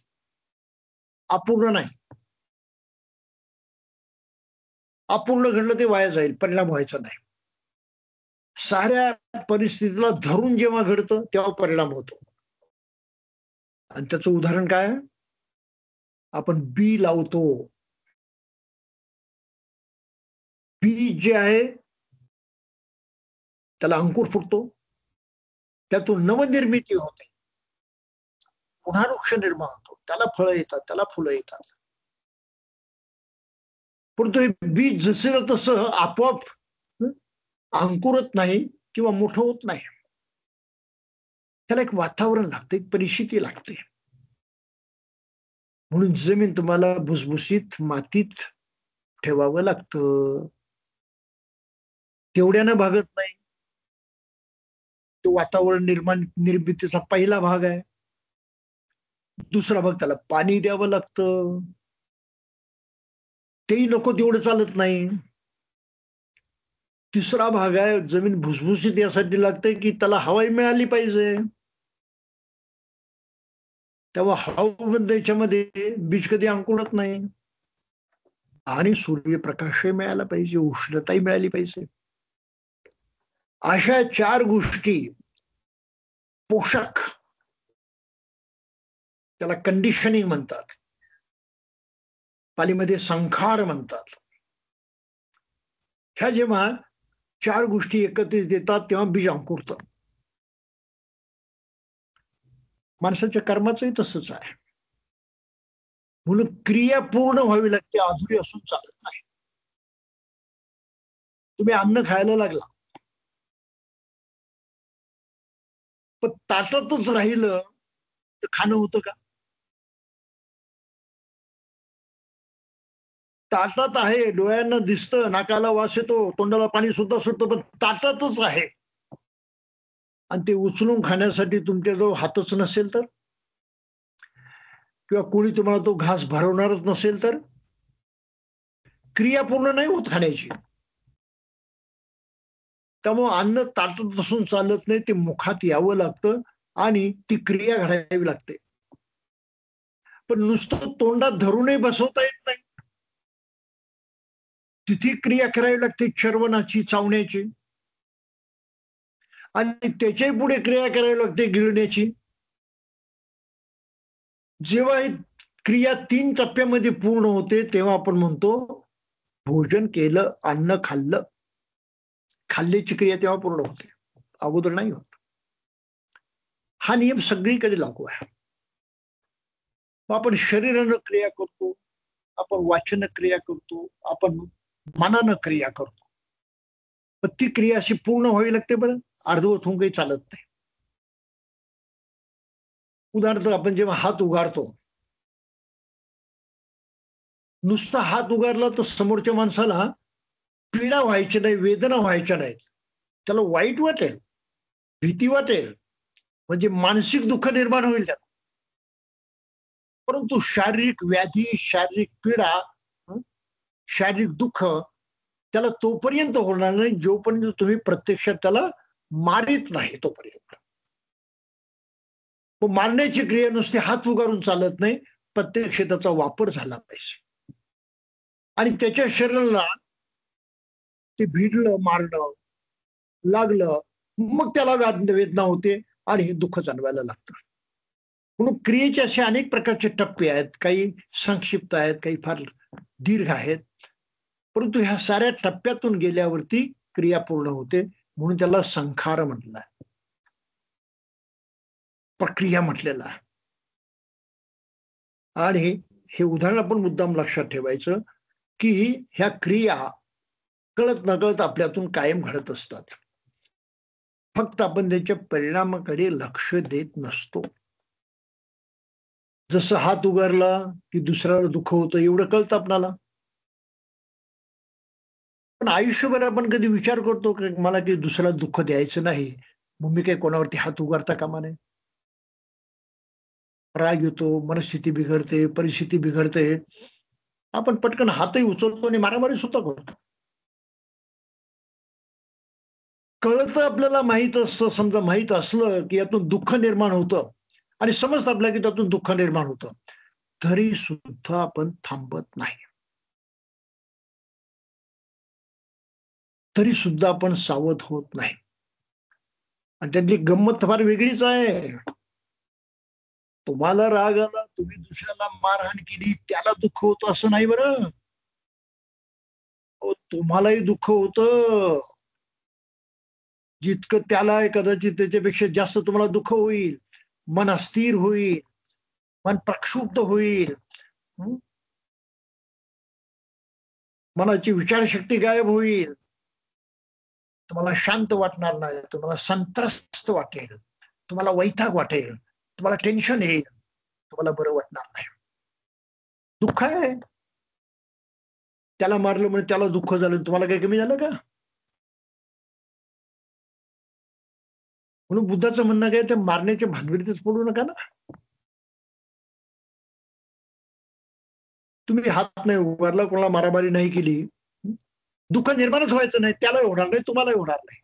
अपूर्ण नाही. अपूर्ण घडलं ते वाया जाईल, परिणाम व्हायचा नाही. साऱ्या परिस्थितीला धरून जेव्हा घडतं तेव्हा परिणाम होतो. आणि त्याचं उदाहरण काय? आपण बी लावतो. बीज जे आहे त्याला अंकुर फुटतो, त्यातून नवनिर्मिती होते, पुन्हा वृक्ष निर्माण होतो, त्याला फळं येतात, त्याला फुलं येतात. परंतु हे बीज जसं तसं आपोआप अंकुरत नाही किंवा मोठं होत नाही. त्याला एक वातावरण लागतं, एक परिस्थिती लागते. म्हणून जमीन तुम्हाला भुसभुशीत मातीत ठेवावं लागतं. तेवढ्यानं भागत नाही. तो वातावरण निर्मितीचा पहिला भाग आहे. दुसरा भाग त्याला पाणी द्यावं लागतं. तेही नको तेवढं चालत नाही. तिसरा भाग आहे, जमीन भुसभुशीत यासाठी लागते की त्याला हवाही मिळाली पाहिजे. तेव्हा हवा बंद याच्यामध्ये बीज कधी अंकुरत नाही. आणि सूर्यप्रकाशही मिळाला पाहिजे, उष्णताही मिळाली पाहिजे. अशा 4 गोष्टी पोषक, त्याला कंडिशनिंग म्हणतात, पालीमध्ये संखार म्हणतात. ह्या जेव्हा 4 गोष्टी एकत्रित देतात तेव्हा बीज अंकुरतं. माणसाच्या कर्माचंही तसंच आहे. म्हणून क्रिया पूर्ण व्हावी लागते, अधुरी असून चालत नाही. तुम्ही अन्न खायला लागला पण ताटातच राहिलं तर खाणं होतं का? ताटात आहे, डोळ्यांना दिसतं, नाकाला वास येतो, तोंडाला पाणी सुद्धा सुटतं, पण ताटातच आहे. आणि ते उचलून खाण्यासाठी तुमच्याजवळ हातच नसेल तर, किंवा कोणी तुम्हाला तो घास भरवणारच नसेल तर, क्रिया पूर्ण नाही होत खाण्याची. त्यामुळे अन्न ताटात बसून चालत नाही, ते मुखात यावं लागतं आणि ती क्रिया घडावी लागते. पण नुसतं तोंडात धरूनही बसवता येत नाही. तिथे क्रिया करावी लागते चर्वणाची, चावण्याची, आणि त्याच्याही पुढे क्रिया करावी लागते गिळण्याची. जेव्हा ही क्रिया 3 टप्प्यामध्ये पूर्ण होते, तेव्हा आपण म्हणतो भोजन केलं, अन्न खाल्लं. खाल्ल्याची क्रिया तेव्हा पूर्ण होते, अगोदर नाही होत. हा नियम सगळीकडे लागू आहे. मग आपण शरीरानं क्रिया करतो, आपण वाचन क्रिया करतो, आपण मनानं क्रिया करतो. पण ती क्रिया अशी पूर्ण व्हावी लागते बरं, अर्धवट होऊन काही चालत नाही. उदाहरणार्थ आपण जेव्हा हात उगारतो, नुसता हात उगारला तर समोरच्या माणसाला पीडा व्हायची नाही, वेदना व्हायच्या नाहीत. त्याला वाईट वाटेल, भीती वाटेल, म्हणजे मानसिक दुःख निर्माण होईल त्याला. परंतु शारीरिक व्याधी, शारीरिक पीडा, हं, शारीरिक दुःख त्याला तोपर्यंत होणार नाही जोपर्यंत तुम्ही प्रत्यक्षात त्याला मारित नाही तोपर्यंत. मारण्याची क्रिया नुसते हात उगारून चालत नाही, प्रत्यक्ष त्याचा वापर झाला पाहिजे. आणि त्याच्या शरीराला ते भिडलं, मारणं लागलं, मग त्याला वेदना होते आणि हे दुःख जाणवायला लागतं. म्हणून क्रियेचे असे अनेक प्रकारचे टप्पे आहेत, काही संक्षिप्त आहेत, काही फार दीर्घ आहेत. परंतु ह्या साऱ्या टप्प्यातून गेल्यावरती क्रिया पूर्ण होते, म्हणून त्याला संखार म्हटलं आहे, प्रक्रिया म्हटलेलं आहे. आणि हे उदाहरण आपण मुद्दाम लक्षात ठेवायचं, की ह्या क्रिया कळत नकळत आपल्यातून कायम घडत असतात. फक्त आपण त्याच्या परिणामाकडे लक्ष देत नसतो. जसं हात उगारला की दुसऱ्याला दुःख होतं एवढं कळतं आपल्याला. पण आयुष्यभर आपण कधी विचार करतो की मला काही दुसऱ्याला दुःख द्यायचं नाही, मग मी काही कोणावरती हात उगारता कामा नये. राग येतो, मनस्थिती बिघडते, परिस्थिती बिघडते. आपण पटकन हातही उचलतो आणि मारामारी सुद्धा करतो. कळतं आपल्याला, माहित असतं, समजा माहित असलं की यातून दुःख निर्माण होतं आणि समजतं आपल्याला की त्यातून दुःख निर्माण होतं, तरी सुद्धा आपण थांबत नाही. तरी सुद्धा आपण सावध होत नाही. आणि त्यातली गंमत फार वेगळीच आहे. तुम्हाला राग आला, तुम्ही दुसऱ्याला मारहाण केली, त्याला दुःख होतं असं नाही बरं. अहो, तुम्हालाही दुःख होतं. जितकं त्याला आहे कदाचित त्याच्यापेक्षा जास्त तुम्हाला दुःख होईल. मन अस्थिर होईल, मन प्रक्षुब्ध होईल. हं? मनाची विचारशक्ती गायब होईल. तुम्हाला शांत वाटणार नाही, तुम्हाला संत्रस्त वाटेल, तुम्हाला वैताग वाटेल, तुम्हाला टेन्शन येईल, तुम्हाला बरं वाटणार नाही. दुःख आहे. त्याला मारलं म्हणजे त्याला दुःख झालं, तुम्हाला काही कमी झालं का? म्हणून बुद्धाचं म्हणणं काय, ते मारण्याच्या भानगडीतच पडू नका ना. तुम्ही हात नाही उगारला, कोणाला मारामारी नाही केली, दुःख निर्माणच व्हायचं नाही. त्यालाही होणार नाही, तुम्हालाही होणार नाही.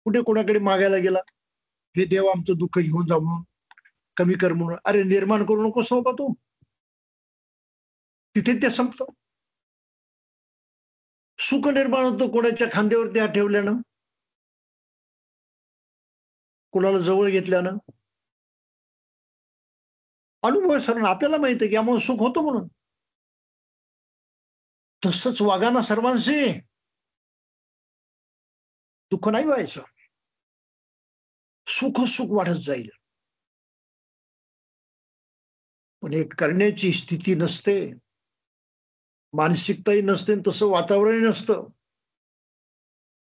कुठे कोणाकडे मागायला गेला, हे देव आमचं दुःख घेऊन जा म्हणून, कमी कर म्हणून. अरे निर्माण करू नकोस बाबा तू. तिथे ते संपतं. सुख निर्माण होतं कोणाच्या खांद्यावरती हात ठेवल्यानं, कोणाला जवळ घेतल्यानं. अनुभव आहे सर, आपल्याला माहिती आहे की आम्हाला सुख होतं म्हणून. तसंच वागा ना सर्वांशी. दुःख नाही व्हायचं. सुख सुख वाढत जाईल. पण हे करण्याची स्थिती नसते, मानसिकताही नसते, तसं वातावरणही नसतं.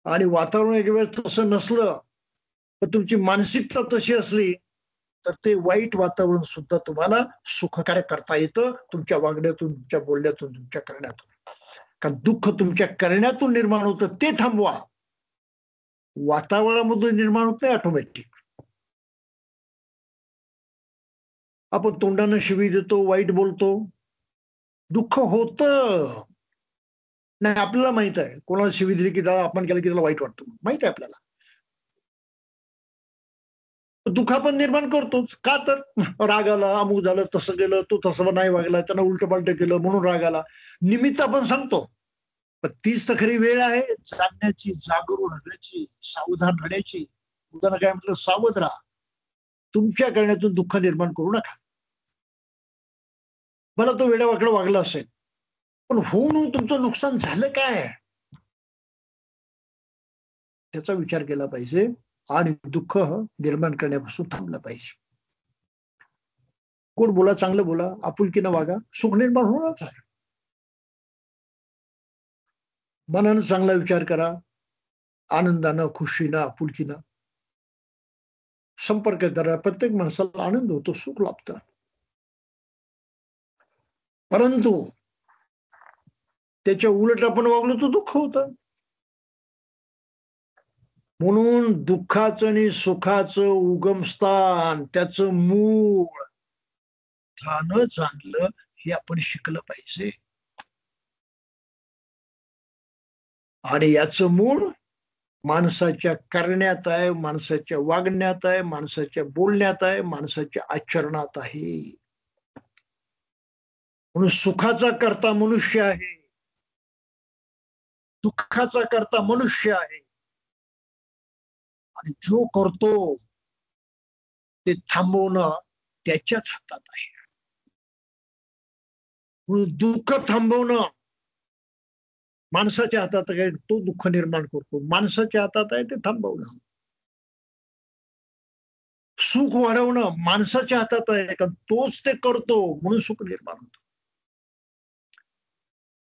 आणि वातावरण एक वेळेस तसं नसलं, तर तुमची मानसिकता तशी असली, तर ते वाईट वातावरण सुद्धा तुम्हाला सुखकारक करता येतं, तुमच्या वागण्यातून, तुमच्या बोलण्यातून, तुमच्या करण्यातून. कारण दुःख तुमच्या करण्यातून निर्माण होतं, ते थांबवा. वातावरणामधून निर्माण होत नाही ऑटोमॅटिक. आपण तोंडानं शिवी देतो, वाईट बोलतो, दुःख होतं. नाही, आपल्याला माहित आहे, कोणाला शिवी दिली की त्याला अपमान केला की त्याला वाईट वाटतं, माहित आहे आपल्याला. दुःख आपण निर्माण करतोच. का तर राग आला, अमुक झालं, तसं गेलं, तो तसं नाही वागला, त्यानं उलट पालट केलं म्हणून राग आला. निमित्त आपण सांगतो, पण तीच तर खरी वेळ आहे जाणण्याची, जागरूक राहण्याची, सावधान राहण्याची. उदाहरण काय म्हटलं, सावध राहा. तुमच्या करण्यातून दुःख निर्माण करू नका. मला तो वेड्यावाकडं वागला असेल, पण होऊन तुमचं नुकसान झालं काय, त्याचा विचार केला पाहिजे आणि दुःख निर्माण करण्यापासून थांबलं पाहिजे. गोड बोला, चांगलं बोला, आपुलकीनं वागा, सुख निर्माण होणारच आहे. मनानं चांगला विचार करा, आनंदानं, खुशीनं, आपुलकीनं संपर्क करा. प्रत्येक माणसाला आनंद होतो, सुख लाभतं. परंतु त्याच्या उलट आपण वागलो तर दुःख होतं. म्हणून दुःखाचं आणि सुखाचं उगमस्थान, त्याचं मूळ ठाणं जाणलं, हे आपण शिकलं पाहिजे. आणि याचं मूळ माणसाच्या करण्यात आहे, माणसाच्या वागण्यात आहे, माणसाच्या बोलण्यात आहे, माणसाच्या आचरणात आहे. म्हणून सुखाचा करता मनुष्य आहे, दुःखाचा करता मनुष्य आहे. आणि जो करतो ते थांबवणं त्याच्याच हातात आहे. म्हणून दुःख थांबवणं माणसाच्या हातात आहे, तो दुःख निर्माण करतो. माणसाच्या हातात आहे ते थांबवणं. सुख वाढवणं माणसाच्या हातात आहे, कारण तोच ते करतो म्हणून सुख निर्माण होतं.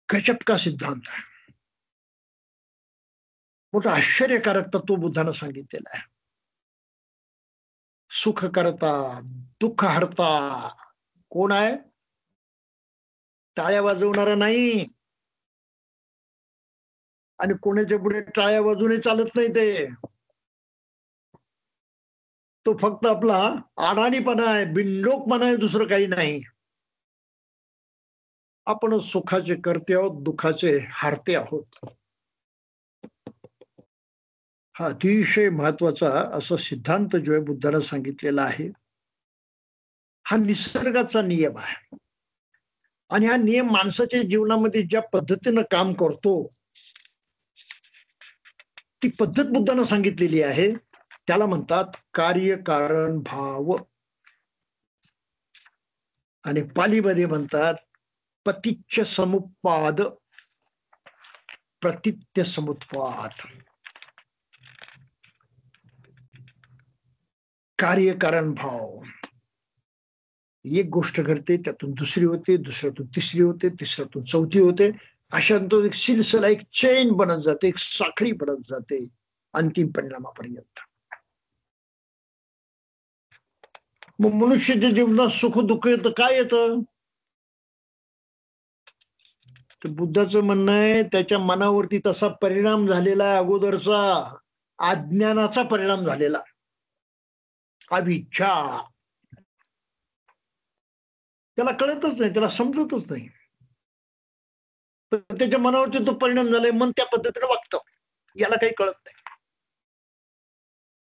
गजब का सिद्धांत आहे. मोठा आश्चर्यकारक तत्व बुद्धानं सांगितलेलं आहे. सुख करता, दुःख हरता कोण आहे? टाळ्या वाजवणारा नाही. आणि कोणाच्या पुढे टाळ्या वाजवून चालत नाही ते. तो फक्त आपला अडाणीपणा आहे, बिनडोकपणा आहे, दुसरं काही नाही. आपण सुखाचे करते आहोत, दुःखाचे हारते आहोत. हा अतिशय महत्वाचा असा सिद्धांत जो आहे बुद्धानं सांगितलेला आहे. हा निसर्गाचा नियम आहे. आणि हा नियम माणसाच्या जीवनामध्ये ज्या पद्धतीनं काम करतो, ती पद्धत बुद्धानं सांगितलेली आहे. त्याला म्हणतात कार्यकारण भाव. आणि पालीमध्ये म्हणतात पतिच्च समुत्पाद, प्रतित्य समुत्पाद. कार्यकारण भाव. एक गोष्ट घडते, त्यातून दुसरी होते, दुसऱ्यातून तिसरी होते, तिसऱ्यातून चौथी होते. अशा तो एक सिलसिला, एक चेन बनत जाते, एक साखळी बनत जाते अंतिम परिणामापर्यंत. मग मनुष्याच्या जीवनात सुख दुःख येतं, काय येतं? तर बुद्धाचं म्हणणं आहे, त्याच्या मनावरती तसा परिणाम झालेला अगोदरचा अज्ञानाचा परिणाम झालेला, अविच्छा. त्याला कळतच नाही, त्याला समजतच नाही. त्याच्या मनावरती तो परिणाम झालाय, मन त्या पद्धतीने वागतं, याला काही कळत नाही.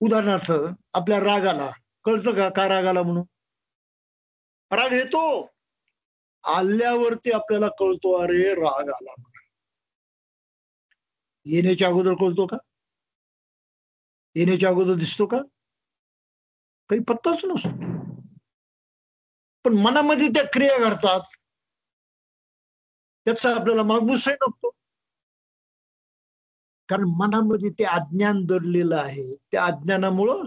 उदाहरणार्थ आपल्या राग आला, कळतं का राग आला म्हणून? राग येतो, आल्यावरती आपल्याला कळतो, अरे राग आला म्हणून. येण्याच्या अगोदर कळतो का? येण्याच्या अगोदर दिसतो का? काही पत्ताच नसतो. पण मनामध्ये त्या क्रिया घडतात, त्याचा आपल्याला मागूसही नसतो. कारण मनामध्ये ते अज्ञान दडलेलं आहे. त्या अज्ञानामुळं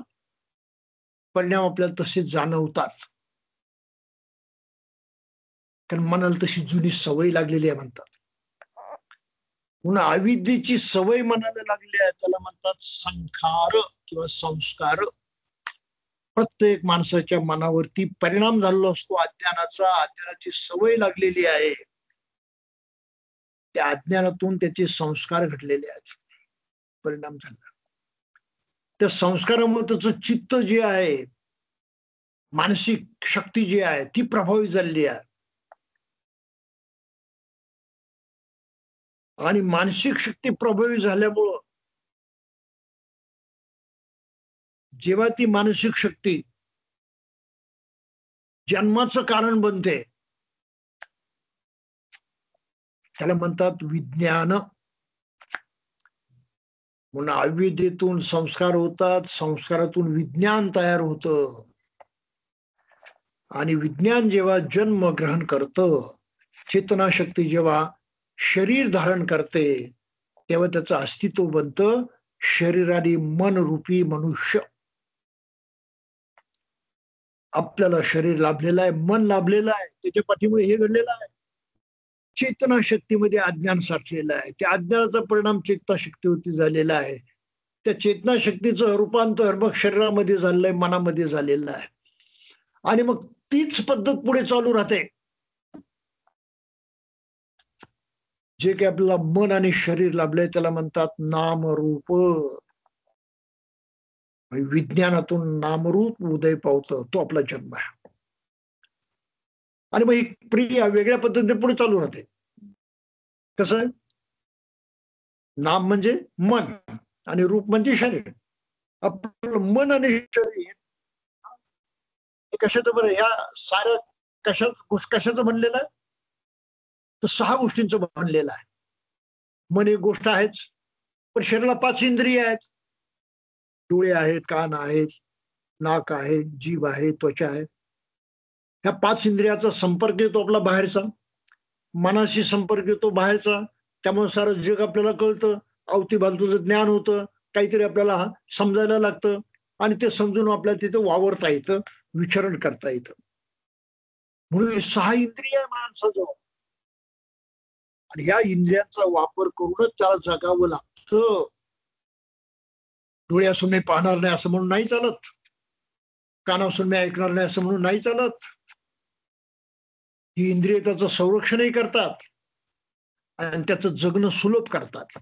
परिणाम आपल्याला तसे जाणवतात. कारण मनाला तशी जुनी सवय लागलेली आहे म्हणतात. म्हणून अविद्येची सवय मनाला लागली आहे, त्याला म्हणतात संखार किंवा संस्कार. प्रत्येक माणसाच्या मनावरती परिणाम झालेला असतो अज्ञानाचा. अज्ञानाची सवय लागलेली आहे. त्या अज्ञानातून त्याचे संस्कार घडलेले आहेत, परिणाम झाला. त्या संस्कारामुळे त्याचं चित्त जे आहे, मानसिक शक्ती जी आहे ती प्रभावित झालेली आहे. आणि मानसिक शक्ती प्रभावित झाल्यामुळं जेव्हा ती मानसिक शक्ती जन्माचं कारण बनते, त्याला म्हणतात विज्ञान. म्हणून अविद्येतून संस्कार होतात, संस्कारातून विज्ञान तयार होतं. आणि विज्ञान जेव्हा जन्म ग्रहण करतं, चेतना शक्ती जेव्हा शरीर धारण करते, तेव्हा त्याचं अस्तित्व बनतं शरीराने मन रूपी मनुष्य. आपल्याला शरीर लाभलेलं आहे, मन लाभलेलं आहे, त्याच्या पाठीमुळे हे घडलेलं आहे. चेतना शक्तीमध्ये अज्ञान साठलेलं आहे. त्या अज्ञानाचा परिणाम चेतना शक्तीवरती झालेला आहे. त्या चेतना शक्तीचं रूपांतर मग शरीरामध्ये झालेलं आहे, मनामध्ये झालेलं आहे. आणि मग तीच पद्धत पुढे चालू राहते. जे काही आपल्याला मन आणि शरीर लाभलंय त्याला म्हणतात नामरूप. विज्ञानातून नामरूप उदय पावतं, तो आपला जन्म आहे. आणि मग ही क्रिया वेगळ्या पद्धतीने पुढे चालू राहते. कसं? नाम म्हणजे मन आणि रूप म्हणजे शरीर. आपलं मन आणि शरीर कशाचं बरं? ह्या साऱ्या कशाचं बनलेलं आहे? तर 6 गोष्टींचं बनलेलं आहे. मन एक गोष्ट आहेच, पण शरीराला 5 इंद्रिय आहेत. डोळे आहेत, कान आहेत, नाक आहे, जीभ आहे, त्वचा आहे. ह्या 5 इंद्रियाचा संपर्क येतो आपला बाहेरचा, मनाशी संपर्क येतो बाहेरचा. त्यामुळे सारं जग आपल्याला कळतं, अवतीभोवतीचं ज्ञान होतं, काहीतरी आपल्याला समजायला लागतं आणि ते समजून आपल्याला तिथे वावरता येतं, विचरण करता येतं. म्हणून हे 6 इंद्रिय आहे माणसाजवळ. आणि ह्या इंद्रियांचा वापर करूनच त्याला जगावं लागतं. डोळे असून मी पाहणार नाही असं म्हणून नाही चालत, कान असून मी ऐकणार नाही असं म्हणून नाही चालत. ही इंद्रिय त्याचं संरक्षणही करतात आणि त्याचं जगणं सुलभ करतात.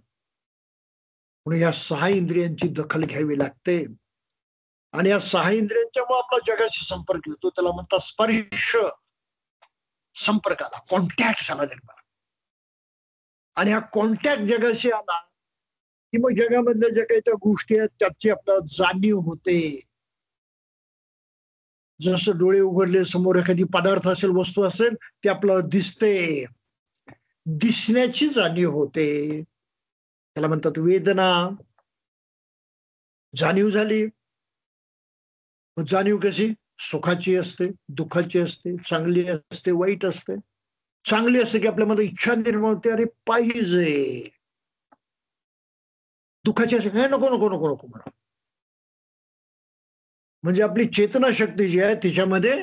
म्हणून या 6 इंद्रियांची दखल घ्यावी लागते. आणि या 6 इंद्रियांच्यामुळे आपला जगाशी संपर्क येतो. त्याला म्हणतात स्पर्श. संपर्काला कॉन्टॅक्ट झाला निर्माण. आणि हा कॉन्टॅक्ट जगाशी आला की मग जगामधल्या ज्या काही त्या गोष्टी आहेत त्याची आपल्याला जाणीव होते. जसं डोळे उघडले, समोर एखादी पदार्थ असेल, वस्तू असेल, ते आपल्याला दिसते, दिसण्याची जाणीव होते. त्याला म्हणतात वेदना. जाणीव झाली. जाणीव कशी? सुखाची असते, दुःखाची असते, चांगली असते, वाईट असते. चांगली असते की आपल्यामध्ये इच्छा निर्माण होते, अरे पाहिजे. दुःखाची असते, हे नको नको नको नको म्हणा. म्हणजे आपली चेतना शक्ती जी आहे तिच्यामध्ये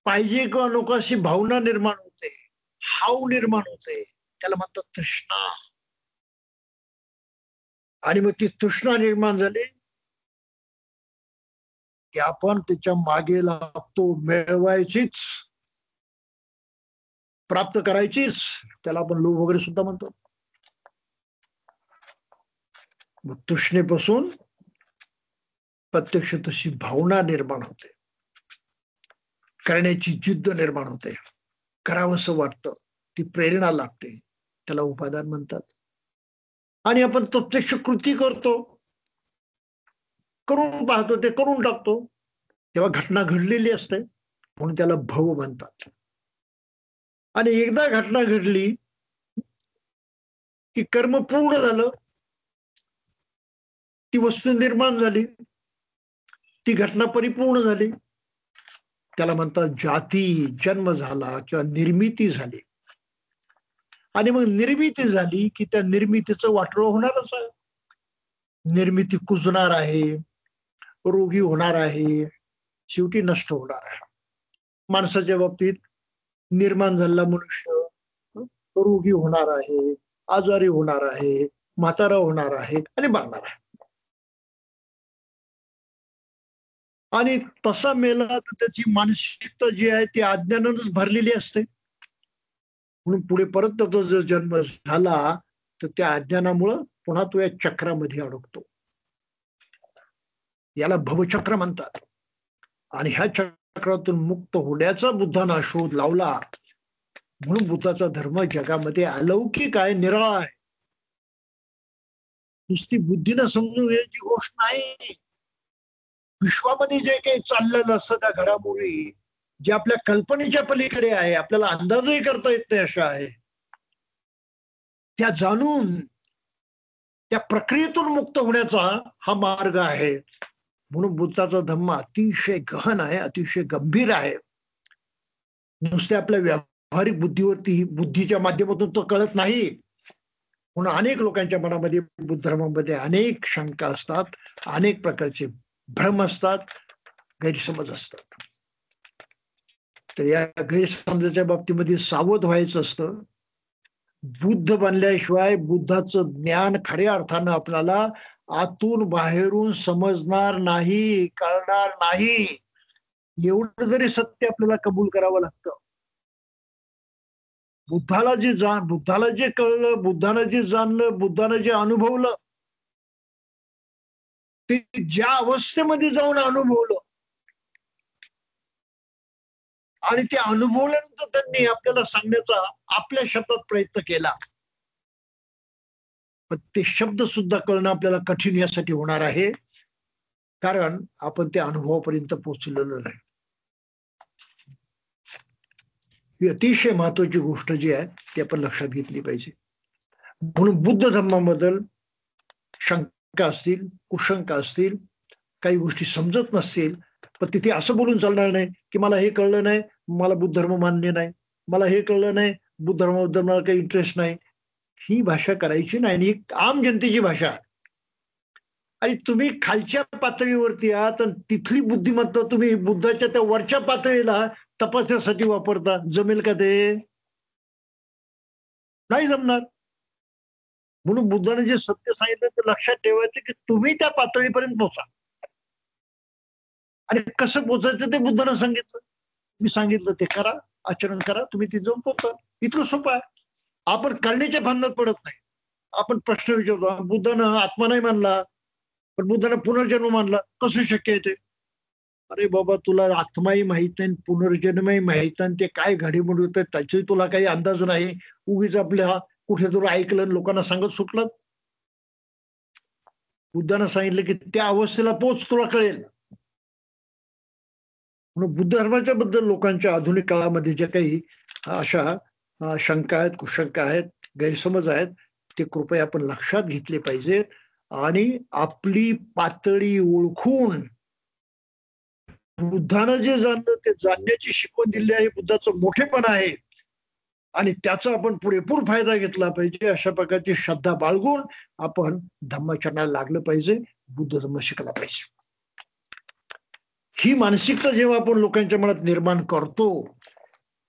पाहिजे किंवा नको अशी भावना निर्माण होते, हाव निर्माण होते. त्याला म्हणतात तृष्णा. आणि मग ती तृष्णा निर्माण झाली की आपण त्याच्या मागे लागतो, मिळवायचीच, प्राप्त करायचीच. त्याला आपण लोभ वगैरे सुद्धा म्हणतो. मग तृष्णेपासून प्रत्यक्ष तशी भावना निर्माण होते, करण्याची जिद्द निर्माण होते, करावंसं वाटतं, ती प्रेरणा लागते. त्याला उपादान म्हणतात. आणि आपण प्रत्यक्ष कृती करतो, करून पाहतो, ते करून टाकतो, तेव्हा घटना घडलेली असते, म्हणून त्याला भव म्हणतात. आणि एकदा घटना घडली की कर्म पूर्ण झालं, ती वस्तू निर्माण झाली, ती घटना परिपूर्ण झाली. त्याला म्हणतात जाती, जन्म झाला किंवा निर्मिती झाली. आणि मग निर्मिती झाली की त्या निर्मितीचं वाटोळं होणारच आहे. निर्मिती कुजणार आहे, रोगी होणार आहे, शेवटी नष्ट होणार आहे. माणसाच्या बाबतीत निर्माण झालेला मनुष्य रोगी होणार आहे, आजारी होणार आहे, म्हातारा होणार आहे आणि मरणार आहे. आणि तसा मेला तर त्याची मानसिकता जी आहे ती अज्ञानानंच भरलेली असते. म्हणून पुढे परत त्याचा जर जन्म झाला तर त्या अज्ञानामुळं पुन्हा तो या चक्रामध्ये अडकतो. याला भवचक्र म्हणतात. आणि ह्या चक्रातून मुक्त होण्याचा बुद्धानं शोध लावला. म्हणून बुद्धाचा धर्म जगामध्ये अलौकिक आहे, निराळा आहे. नुसती बुद्धीनं समजून घ्यायची गोष्ट नाही. विश्वामध्ये जे काही चाललेलं असतं त्या घडामोडी जे आपल्या कल्पनेच्या पलीकडे आहे, आपल्याला अंदाजही करता येत नाही अशा आहे, त्या जाणून त्या प्रक्रियेतून मुक्त होण्याचा हा मार्ग आहे. म्हणून बुद्धाचा धर्म अतिशय गहन आहे, अतिशय गंभीर आहे. नुसते आपल्या व्यावहारिक बुद्धीवरती बुद्धीच्या माध्यमातून तो कळत नाही. म्हणून अनेक लोकांच्या मनामध्ये बुद्ध धर्मामध्ये अनेक शंका असतात, अनेक प्रकारचे भ्रम असतात, गैरसमज असतात. तर या गैरसमजाच्या बाबतीमध्ये सावध व्हायचं असतं. बुद्ध बनल्याशिवाय बुद्धाचं ज्ञान खऱ्या अर्थानं आपल्याला आतून बाहेरून समजणार नाही, कळणार नाही. एवढं जरी सत्य आपल्याला कबूल करावं लागतं. बुद्धाला जे कळलं, बुद्धानं जे जाणलं, बुद्धानं जे अनुभवलं, ते ज्या अवस्थेमध्ये जाऊन अनुभवलं आणि ते अनुभवल्यानंतर त्यांनी आपल्याला सांगण्याचा आपल्या शब्दात प्रयत्न केला. पण ते शब्द सुद्धा कळणं आपल्याला कठीण यासाठी होणार आहे, कारण आपण त्या अनुभवापर्यंत पोहोचलेलो नाही. ही अतिशय महत्वाची गोष्ट जी आहे ती आपण लक्षात घेतली पाहिजे. म्हणून बुद्ध धर्माबद्दल शंका असतील, कुशंका असतील, काही गोष्टी समजत नसतील, पण तिथे असं बोलून चालणार नाही की मला हे कळलं नाही, मला बुद्ध धर्म मान्य नाही, मला हे कळलं नाही, बुद्ध धर्माबद्दल मला काही इंटरेस्ट नाही. ही भाषा करायची नाही. आणि ही आम जनतेची भाषा. आणि तुम्ही खालच्या पातळीवरती आहात आणि तिथली बुद्धिमत्ता तुम्ही बुद्धाच्या त्या वरच्या पातळीला तपासण्यासाठी वापरता. जमेल का ते? नाही जमणार. म्हणून बुद्धाने जे सत्य सांगितलं ते लक्षात ठेवायचं की तुम्ही त्या पातळीपर्यंत पोहोचा. आणि कसं पोचायचं ते बुद्धानं सांगितलं. मी सांगितलं ते करा, आचरण करा, तुम्ही तिथे जाऊन पोहोचा. इतकं सोपं आहे. आपण करण्याच्या भानगडीत पडत नाही. आपण प्रश्न विचारतो, बुद्धानं आत्मा नाही मानला, पण बुद्धानं पुनर्जन्म मानला, कसं शक्य आहे ते? अरे बाबा, तुला आत्माही माहित नाही, पुनर्जन्मही माहित नाही, ते काय घडीमोडी होत त्याची तुला काही अंदाज नाही. उगीच आपल्या कुठे तुला ऐकलं लोकांना सांगत सुटलं. बुद्धानं सांगितलं की त्या अवस्थेला पोच, तुला कळेल. म्हणून बुद्ध धर्माच्या बद्दल लोकांच्या आधुनिक काळामध्ये जे काही अशा शंका आहेत, कुशंका आहेत, गैरसमज आहेत, ते कृपया आपण लक्षात घेतले पाहिजेत. आणि आपली पातळी ओळखून बुद्धानं जे जाणलं ते जाणण्याची शिकवण दिली आहे, बुद्धाचं मोठेपण आहे आणि त्याचा आपण पुरेपूर फायदा घेतला पाहिजे. अशा प्रकारची श्रद्धा बाळगून आपण धम्माचरणाला लागलं पाहिजे, बुद्ध धर्म शिकला पाहिजे. ही मानसिकता जेव्हा आपण लोकांच्या मनात निर्माण करतो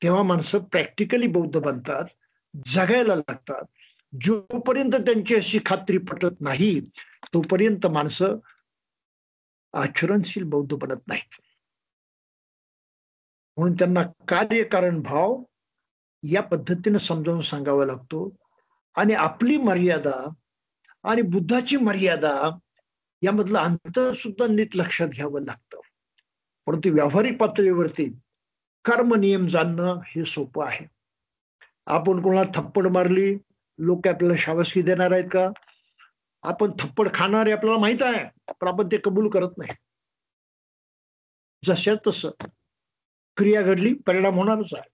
तेव्हा माणसं प्रॅक्टिकली बौद्ध बनतात, जगायला लागतात. जोपर्यंत त्यांची अशी खात्री पटत नाही तोपर्यंत माणसं आचरणशील बौद्ध बनत नाहीत. म्हणून त्यांना कार्यकारण भाव या पद्धतीने समजावून सांगावा लागतो. आणि आपली मर्यादा आणि बुद्धाची मर्यादा यामधलं अंतर सुद्धा नीट लक्षात घ्यावं लागतं. परंतु व्यावहारिक पातळीवरती कर्म नियम जाणणं हे सोपं आहे. आपण कोणाला थप्पड मारली, लोक आपल्याला शाबासकी देणार आहेत का? आपण थप्पड खाणार आहे आपल्याला माहित आहे, पण आपण ते कबूल करत नाही. जशा तसं क्रिया घडली, परिणाम होणारच आहे.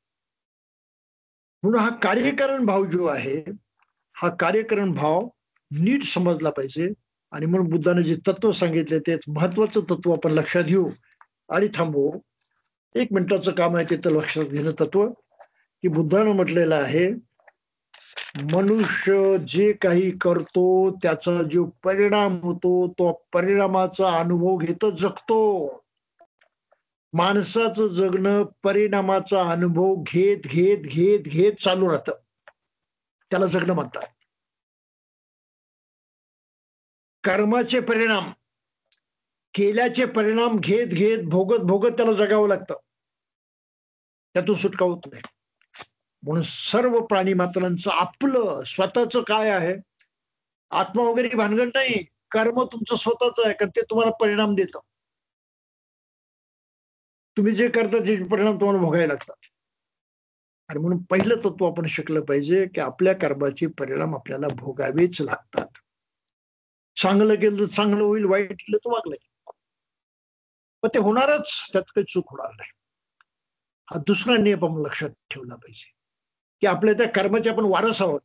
म्हणून हा कार्यकारण भाव जो आहे, हा कार्यकारण भाव नीट समजला पाहिजे. आणि म्हणून बुद्धाने जे तत्व सांगितले ते महत्वाचं तत्व आपण लक्षात घेऊ आणि थांबू. 1 मिनिटाचं काम आहे ते लक्षात घेणं तत्व, की बुद्धानं म्हटलेलं आहे, मनुष्य जे काही करतो त्याचा जो परिणाम होतो तो परिणामाचा अनुभव घेतच जगतो. माणसाचं जगणं परिणामाचा अनुभव घेत घेत घेत घेत चालू राहतं. त्याला जगणं म्हणतात. कर्माचे परिणाम केल्याचे परिणाम घेत घेत भोगत भोगत त्याला जगावं लागतं, त्यातून सुटका होत नाही. म्हणून सर्व प्राणी मात्रांचं आपलं स्वतःच काय आहे, आत्मा वगैरे भानगड नाही. कर्म तुमचं स्वतःच आहे, कारण ते तुम्हाला परिणाम देतं. तुम्ही जे करता ते परिणाम तुम्हाला भोगायला लागतात. आणि म्हणून पहिलं तत्व आपण शिकलं पाहिजे की आपल्या कर्माचे परिणाम आपल्याला भोगावेच लागतात. चांगलं केलं तर चांगलं होईल, वाईट केलं तर वागलं, पण ते होणारच, त्यात काही चूक होणार नाही. हा दुसरा नियम आपण लक्षात ठेवला पाहिजे की आपल्या त्या कर्माचे आपण वारस आहोत.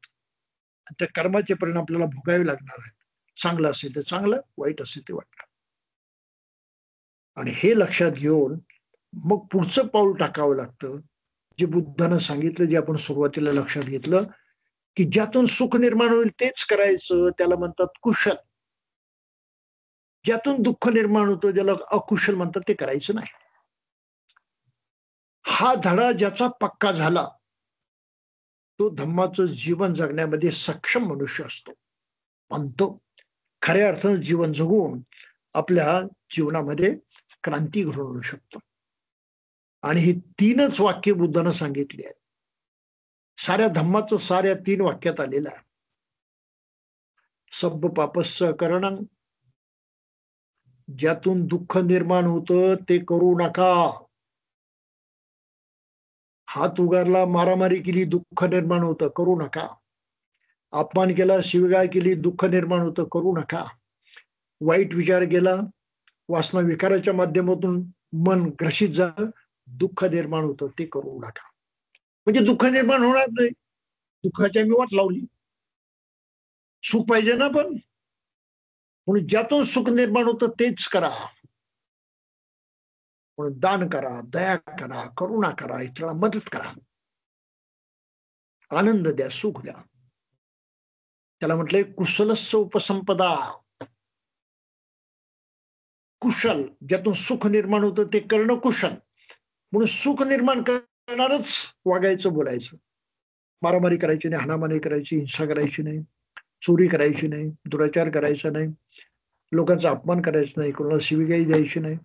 त्या कर्माचे परिणाम आपल्याला भोगावे लागणार आहेत. चांगलं असेल तर चांगलं, वाईट असेल ते वाईट. आणि हे लक्षात घेऊन मग पुढचं पाऊल टाकावं लागतं, जे बुद्धानं सांगितलं, जे आपण सुरुवातीला लक्षात घेतलं, की ज्यातून सुख निर्माण होईल तेच करायचं, त्याला म्हणतात कुशल. ज्यातून दुःख निर्माण होतं, ज्याला अकुशल म्हणतात, ते करायचं नाही. हा धडा ज्याचा पक्का झाला तो धम्माचं जीवन जगण्यामध्ये सक्षम मनुष्य असतो. पण तो खऱ्या अर्थानं जीवन जगून आपल्या जीवनामध्ये क्रांती घडवून आणू शकतो. आणि ही तीनच वाक्य बुद्धानं सांगितली आहेत. साऱ्या धम्माचं साऱ्या 3 वाक्यात आलेलं आहे. सब्ब पापस्य करणं, ज्यातून दुःख निर्माण होतं ते करू नका. हात उगारला, मारामारी केली, दुःख निर्माण होतं, करू नका. अपमान केला, शिवीगाळ केली, दुःख निर्माण होतं, करू नका. वाईट विचार केला, वासना विकाराच्या माध्यमातून मन ग्रसित झालं, दुःख निर्माण होतं, ते करू नका. म्हणजे दुःख निर्माण होणार नाही, दुःखाची आम्ही वाट लावली. सुख पाहिजे ना, पण म्हणून ज्यातून सुख निर्माण होतं तेच करा. म्हणून दान करा, दया करा, करुणा करा, इतरांना मदत करा, आनंद द्या, सुख द्या. त्याला म्हटलंय कुशलस्य उपसंपदा. कुशल, ज्यातून सुख निर्माण होतं ते करणं कुशल. म्हणून सुख निर्माण करणारच वागायचं, बोलायचं. मारामारी करायची नाही, हाणामारी करायची, हिंसा करायची नाही, चोरी करायची नाही, दुराचार करायचा नाही, लोकांचा अपमान करायचा नाही, कोणाला शिवीगाळी द्यायची नाही.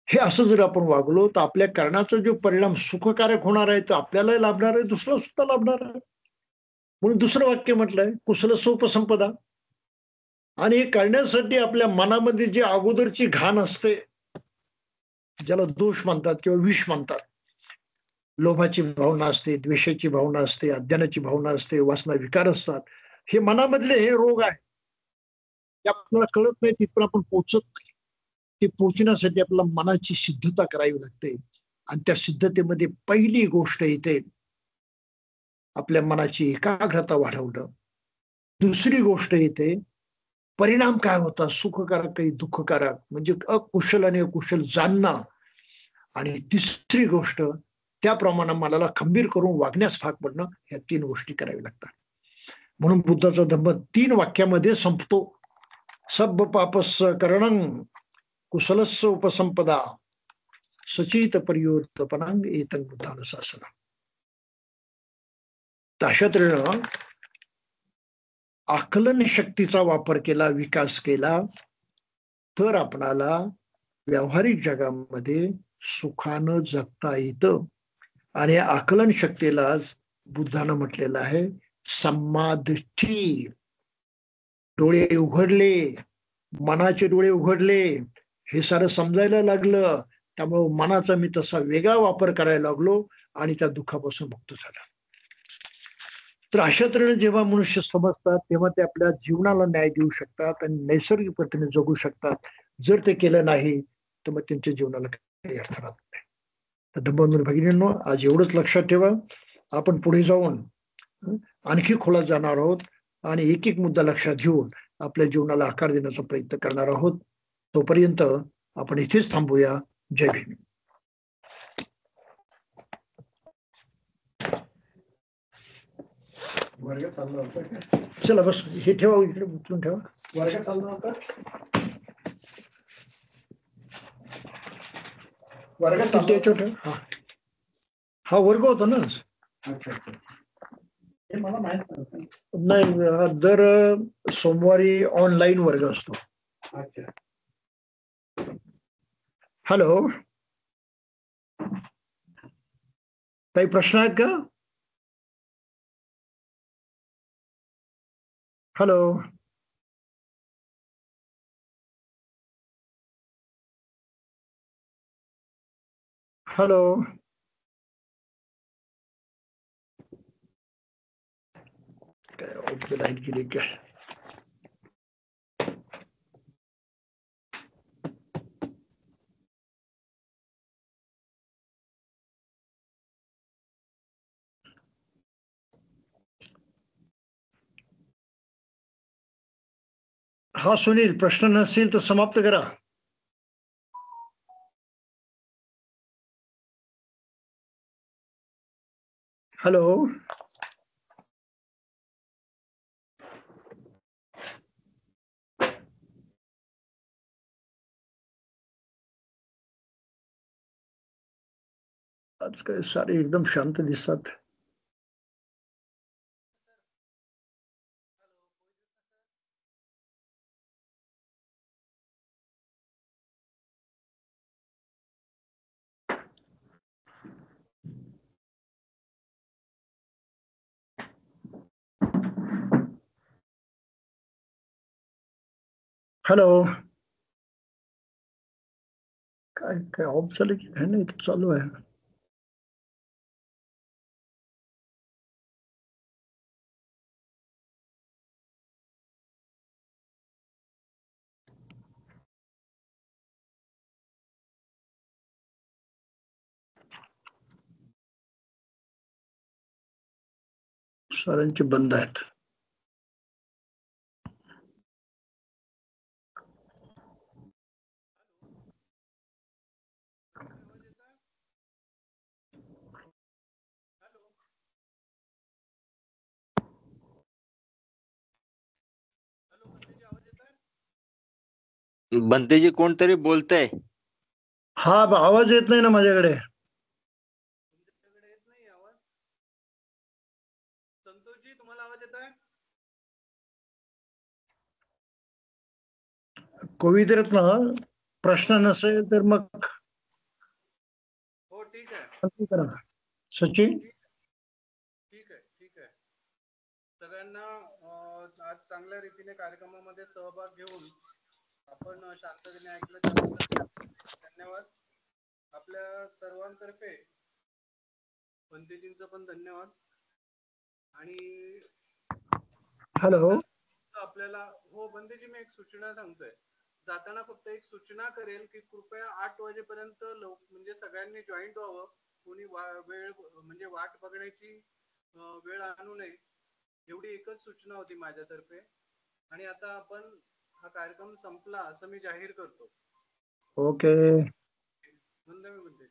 हे असं जर आपण वागलो तर आपल्या कर्णाचा जो परिणाम सुखकारक होणार आहे तो आपल्यालाही लाभणार आहे, दुसरा सुद्धा लाभणार आहे. म्हणून दुसरं वाक्य म्हटलंय कुशलस्य उपसंपदा. आणि हे करण्यासाठी आपल्या मनामध्ये जी अगोदरची घाण असते, ज्याला दोष म्हणतात किंवा विष म्हणतात, लोभाची भावना असते, द्वेषाची भावना असते, अज्ञानाची भावना असते, वासना विकार असतात, हे मनामधले हे रोग आहे. ते आपल्याला कळत नाही, तिथपर्यंत आपण पोहोचत नाही. ते पोहोचण्यासाठी आपल्याला मनाची सिद्धता करावी लागते. आणि त्या सिद्धतेमध्ये पहिली गोष्ट येते आपल्या मनाची एकाग्रता वाढवणं. दुसरी गोष्ट येते परिणाम काय होता, सुखकारक काही दुःखकारक, म्हणजे अकुशल आणि अकुशल जाणणं. आणि तिसरी गोष्ट त्याप्रमाणे मनाला खंबीर करून वागण्यास भाग पडणं. ह्या 3 गोष्टी कराव्या लागतात. म्हणून बुद्धाचा धम्म 3 वाक्यामध्ये संपतो. सब्ब पापस्य करणं, कुशलस्य उपसंपदा, सचित पर्योत्पन्नं एतं बुद्धानुशासनम्. अशा तऱ्हेनं आकलन शक्तीचा वापर केला, विकास केला तर आपणाला व्यावहारिक जगामध्ये सुखानं जगता येतं. आणि आकलन शक्तीला बुद्धानं म्हटलेलं आहे सम्मादृष्टी. डोळे उघडले, मनाचे डोळे उघडले, हे सारं समजायला लागलं, त्यामुळे मनाचा मी तसा वेगळा वापर करायला लागलो आणि त्या दुःखापासून मुक्त झाला. तर अशा तऱ्हेने जेव्हा मनुष्य समजतात तेव्हा ते आपल्या जीवनाला न्याय देऊ शकतात आणि नैसर्गिक पद्धतीने जगू शकतात. जर ते केलं नाही तर मग त्यांच्या जीवनाला काही अर्थ राहत नाही. तर धम्मबंधू भगिनींनो, आज एवढंच लक्षात ठेवा. आपण पुढे जाऊन आणखी खोलात जाणार आहोत आणि एक एक मुद्दा लक्षात घेऊन आपल्या जीवनाला आकार देण्याचा प्रयत्न करणार आहोत. तोपर्यंत आपण इथेच थांबूया. जय भीम. वर्ग चालला होता का? चला बस हे ठेवा, इकडे उचलून ठेवा. वर्ग चालला होता, वर्ग त्याच्यावर ठेवा. हा वर्ग होता ना. अच्छा अच्छा, हे मला माहित नव्हतं. नाही, दर सोमवारी ऑनलाईन वर्ग असतो. अच्छा. हॅलो, काही प्रश्न आहेत का? हॅलो, हॅलो, काय लाईट गेली काय? हा सुनील, प्रश्न नसतील तर समाप्त करा. हॅलो, आज काय सारे एकदम शांत दिसतात. हॅलो, काय काय ऑफ झालं की काय? नाही, चालू आहे. साऱ्यांचे बंद आहेत. बंतेजी कोणतरी बोलतंय. हा, आवाज येत नाही ना माझ्याकडे. तुमच्याकडे येत नाही आवाज? संतोषजी, तुम्हाला आवाज येत आहे? कवितेत ना प्रश्न नसेल तर मग हो, ठीक आहे. करा. सचिन, ठीक आहे, ठीक आहे. सगळ्यांना आज चांगल्या रीतीने कार्यक्रमामध्ये सहभाग घेऊन आपण शांततेने ऐकलं त्याबद्दल धन्यवाद. आपल्या सर्वांतर्फे बंतेजींचं पण धन्यवाद. आणि हॅलो, आपल्याला हो बंतेजी, मी एक सूचना सांगतोय. जाताना फक्त एक सूचना करेल की कृपया 8 वाजेपर्यंत म्हणजे सगळ्यांनी जॉईंट व्हावं. कोणी वेळ म्हणजे वाट बघण्याची वेळ आणू नये, एवढी एकच सूचना होती माझ्यातर्फे. आणि आता आपण हा कार्यक्रम संपला असं मी जाहीर करतो. ओके. धन्यवाद.